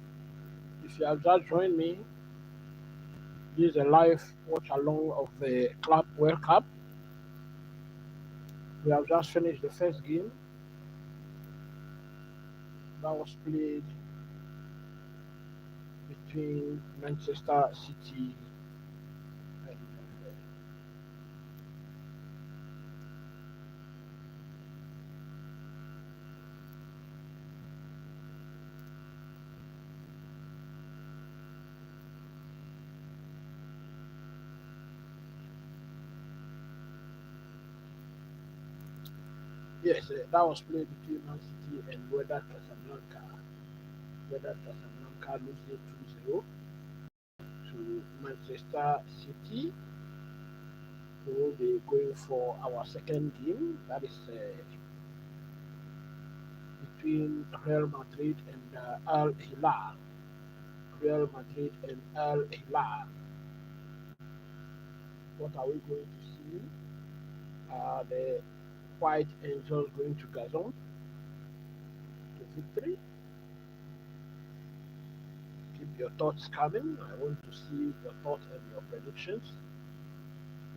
If you have just joined me, this is a live watch along of the Club World Cup. We have just finished the first game that was played between Manchester City and yes, that was played between Man City and Wydad Casablanca. Wydad Casablanca losing 2-0 to Manchester City. We will be going for our second game. That is between Real Madrid and Al Hilal. Real Madrid and Al Hilal. What are we going to see? The White Angels going to Gazon to victory. Keep your thoughts coming. I want to see your thoughts and your predictions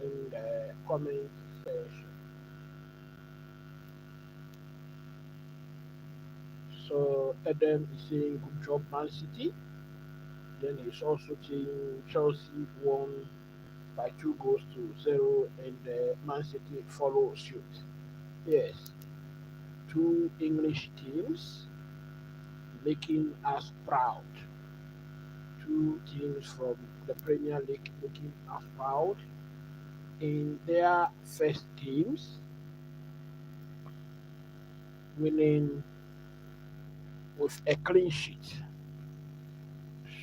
in the comment section. So Adam is saying good job Man City. Then he's also saying Chelsea won by 2 goals to 0 and Man City follow suit. Yes, two English teams making us proud. Two teams from the Premier League making us proud in their first games, winning with a clean sheet.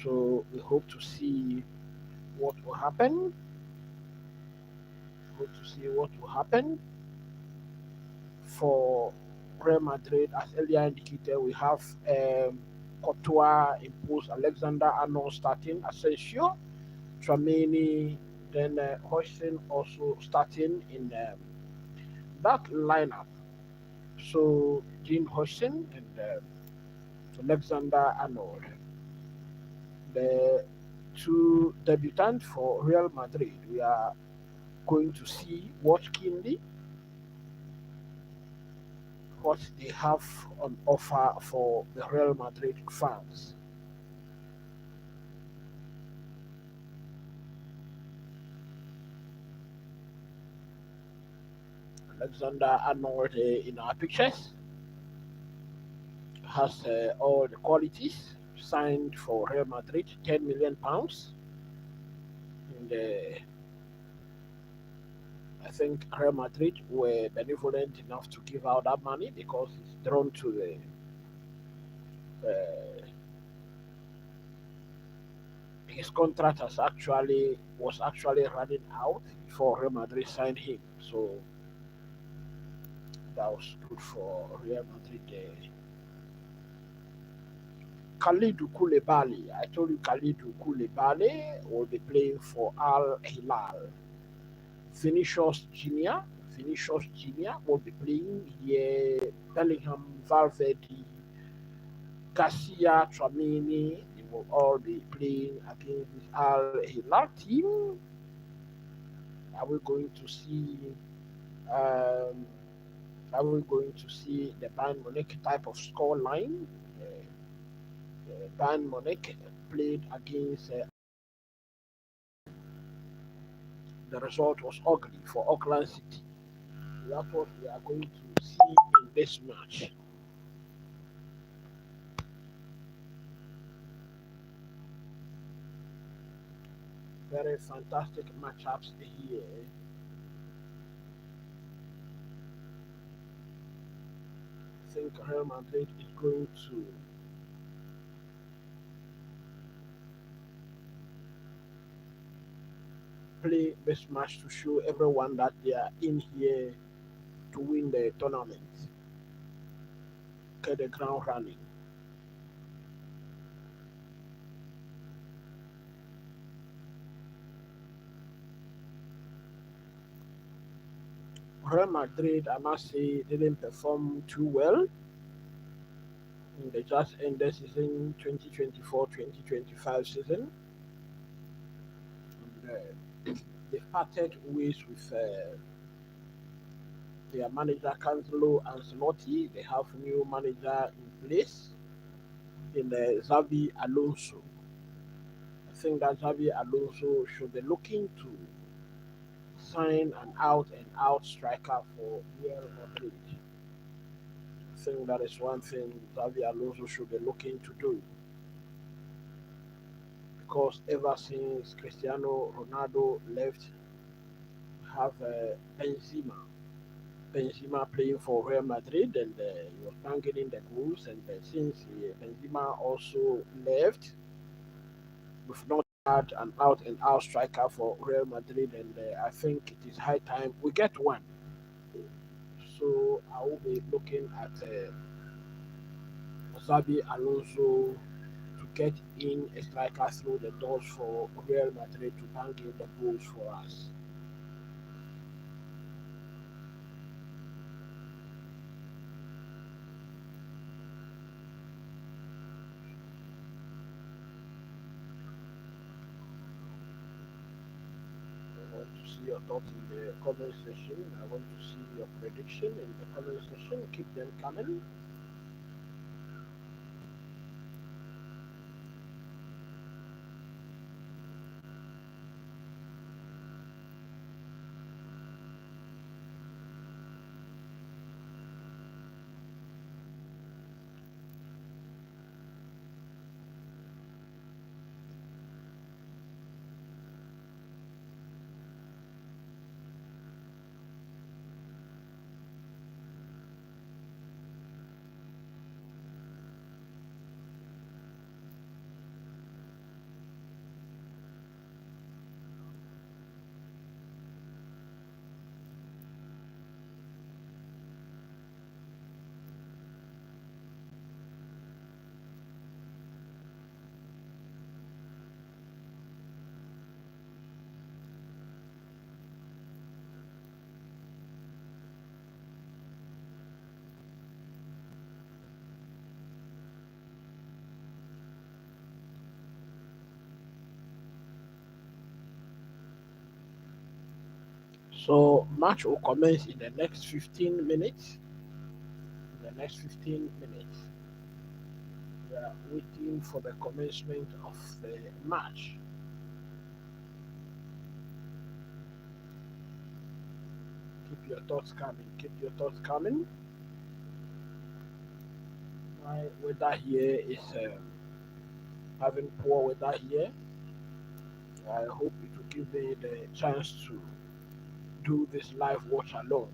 So we hope to see what will happen. Hope to see what will happen for Real Madrid. As earlier indicated, we have Courtois imposed Alexander Arnold starting, Asensio, Tramini, then Hodgson also starting in that lineup. So Jean Hodgson and Alexander Arnold, the two debutants for Real Madrid. We are going to see watch keenly what they have on offer for the Real Madrid fans. Alexander Arnold in our pictures has all the qualities. Signed for Real Madrid, £10 million. And I think Real Madrid were benevolent enough to give out that money because it's drawn to uh, his contract was actually running out before Real Madrid signed him. So that was good for Real Madrid. Khalidou Koulibaly. I told you Khalidou Koulibaly will be playing for Al Hilal. Vinicius Junior. Vinicius Junior will be playing here. Bellingham, Valverde, Garcia, Tramini. They will all be playing against this Al Hilal team. Are we going to see? Um, are we going to see the Bayern Munich type of score line? Bayern Munich played against the result was ugly for Auckland City. That's what we are going to see in this match. Very fantastic matchups here. I think Real Madrid is going to play this match to show everyone that they are in here to win the tournament. Get the ground running. Real Madrid, I must say, didn't perform too well. They just ended season 2024-2025 season. And, they parted ways with their manager Cancelo Ancelotti. They have new manager in place in Xavi Alonso. I think that Xavi Alonso should be looking to sign an out-and-out striker for Real Madrid. I think that is one thing Xavi Alonso should be looking to do because ever since Cristiano Ronaldo left, we have Benzema. Benzema playing for Real Madrid and he was banging in the goals. And since Benzema also left, we've not had an out and out striker for Real Madrid. And I think it is high time we get one. So I will be looking at Xabi Alonso to get in a striker through the doors for Real Madrid to bang in the goals for us. I want to see your thoughts in the comment section. I want to see your prediction in the comment section. Keep them coming. So match will commence in the next 15 minutes. In the next 15 minutes. We are waiting for the commencement of the match. Keep your thoughts coming. Keep your thoughts coming. My weather here is having poor weather here. I hope it will give me the chance to do this live watch alone.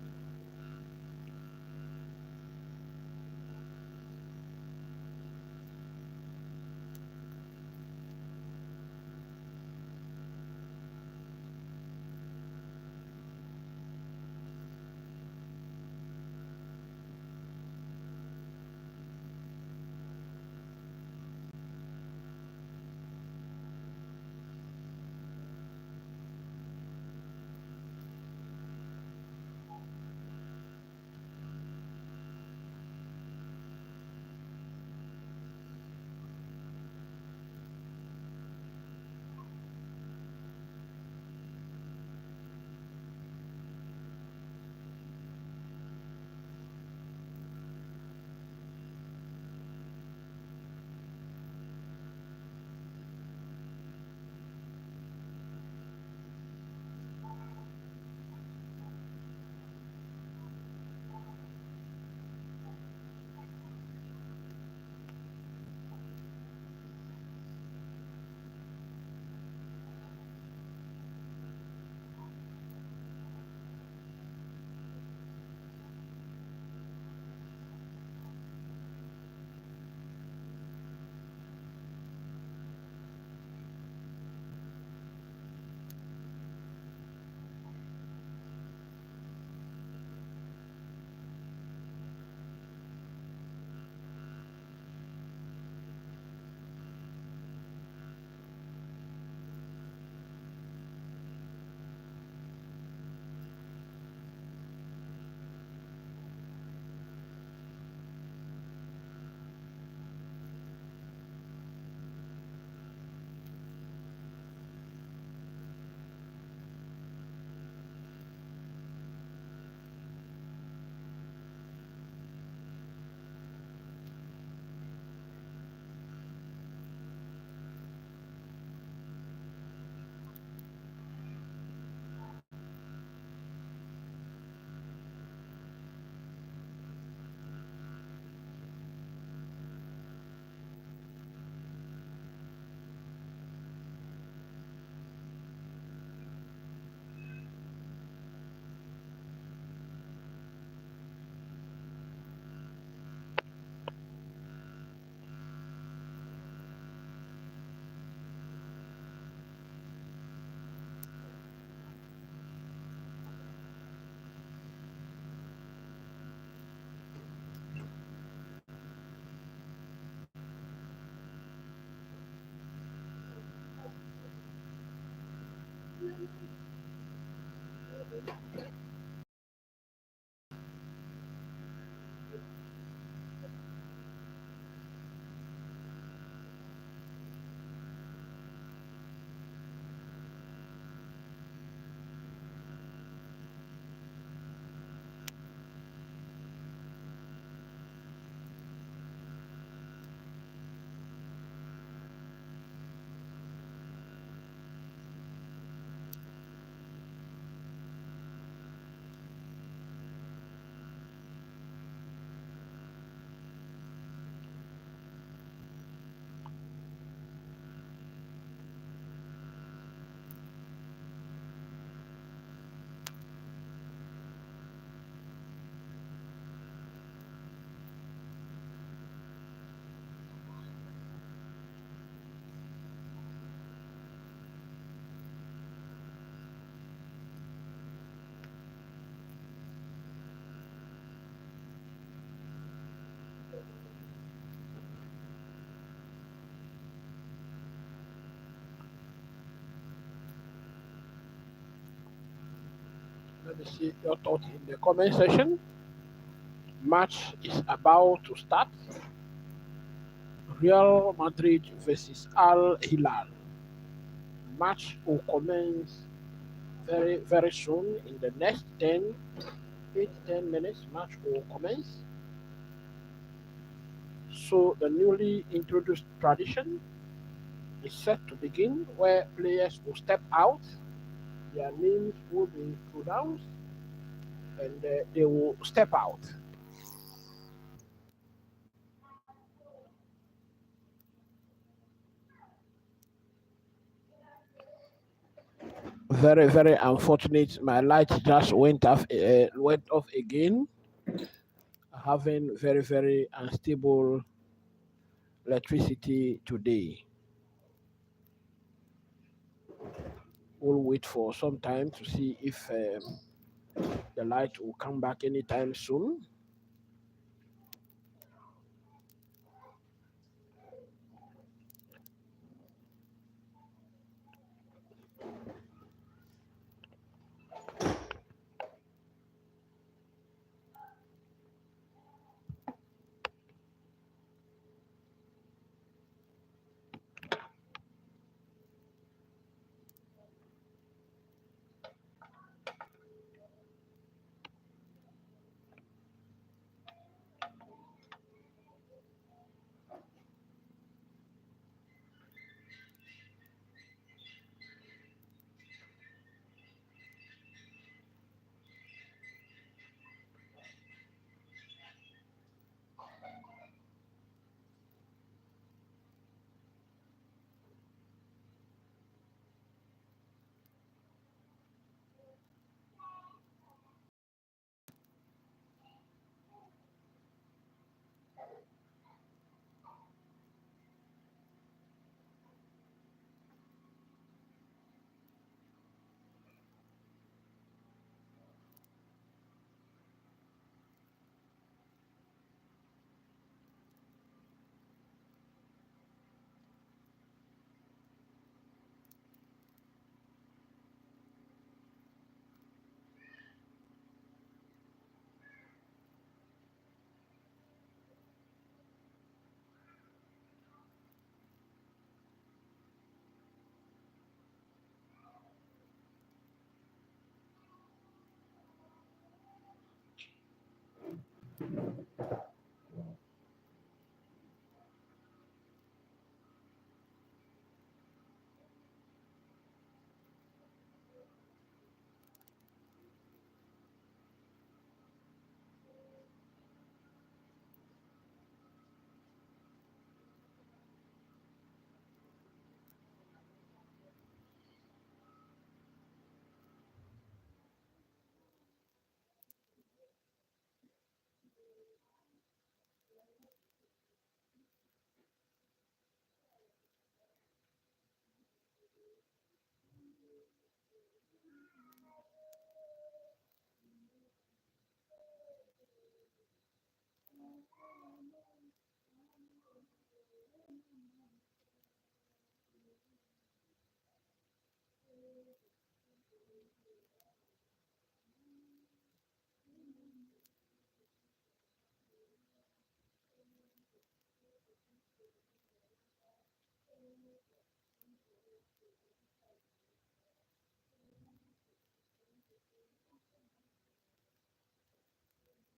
me see your thoughts in the comment section. Match is about to start. Real Madrid versus Al Hilal. Match will commence very soon in the next 10 minutes. Match will commence. So the newly introduced tradition is set to begin where players will step out, their names will be pronounced, and they will step out. Very unfortunate. My light just went off again, having very unstable electricity today. We'll wait for some time to see if the light will come back anytime soon.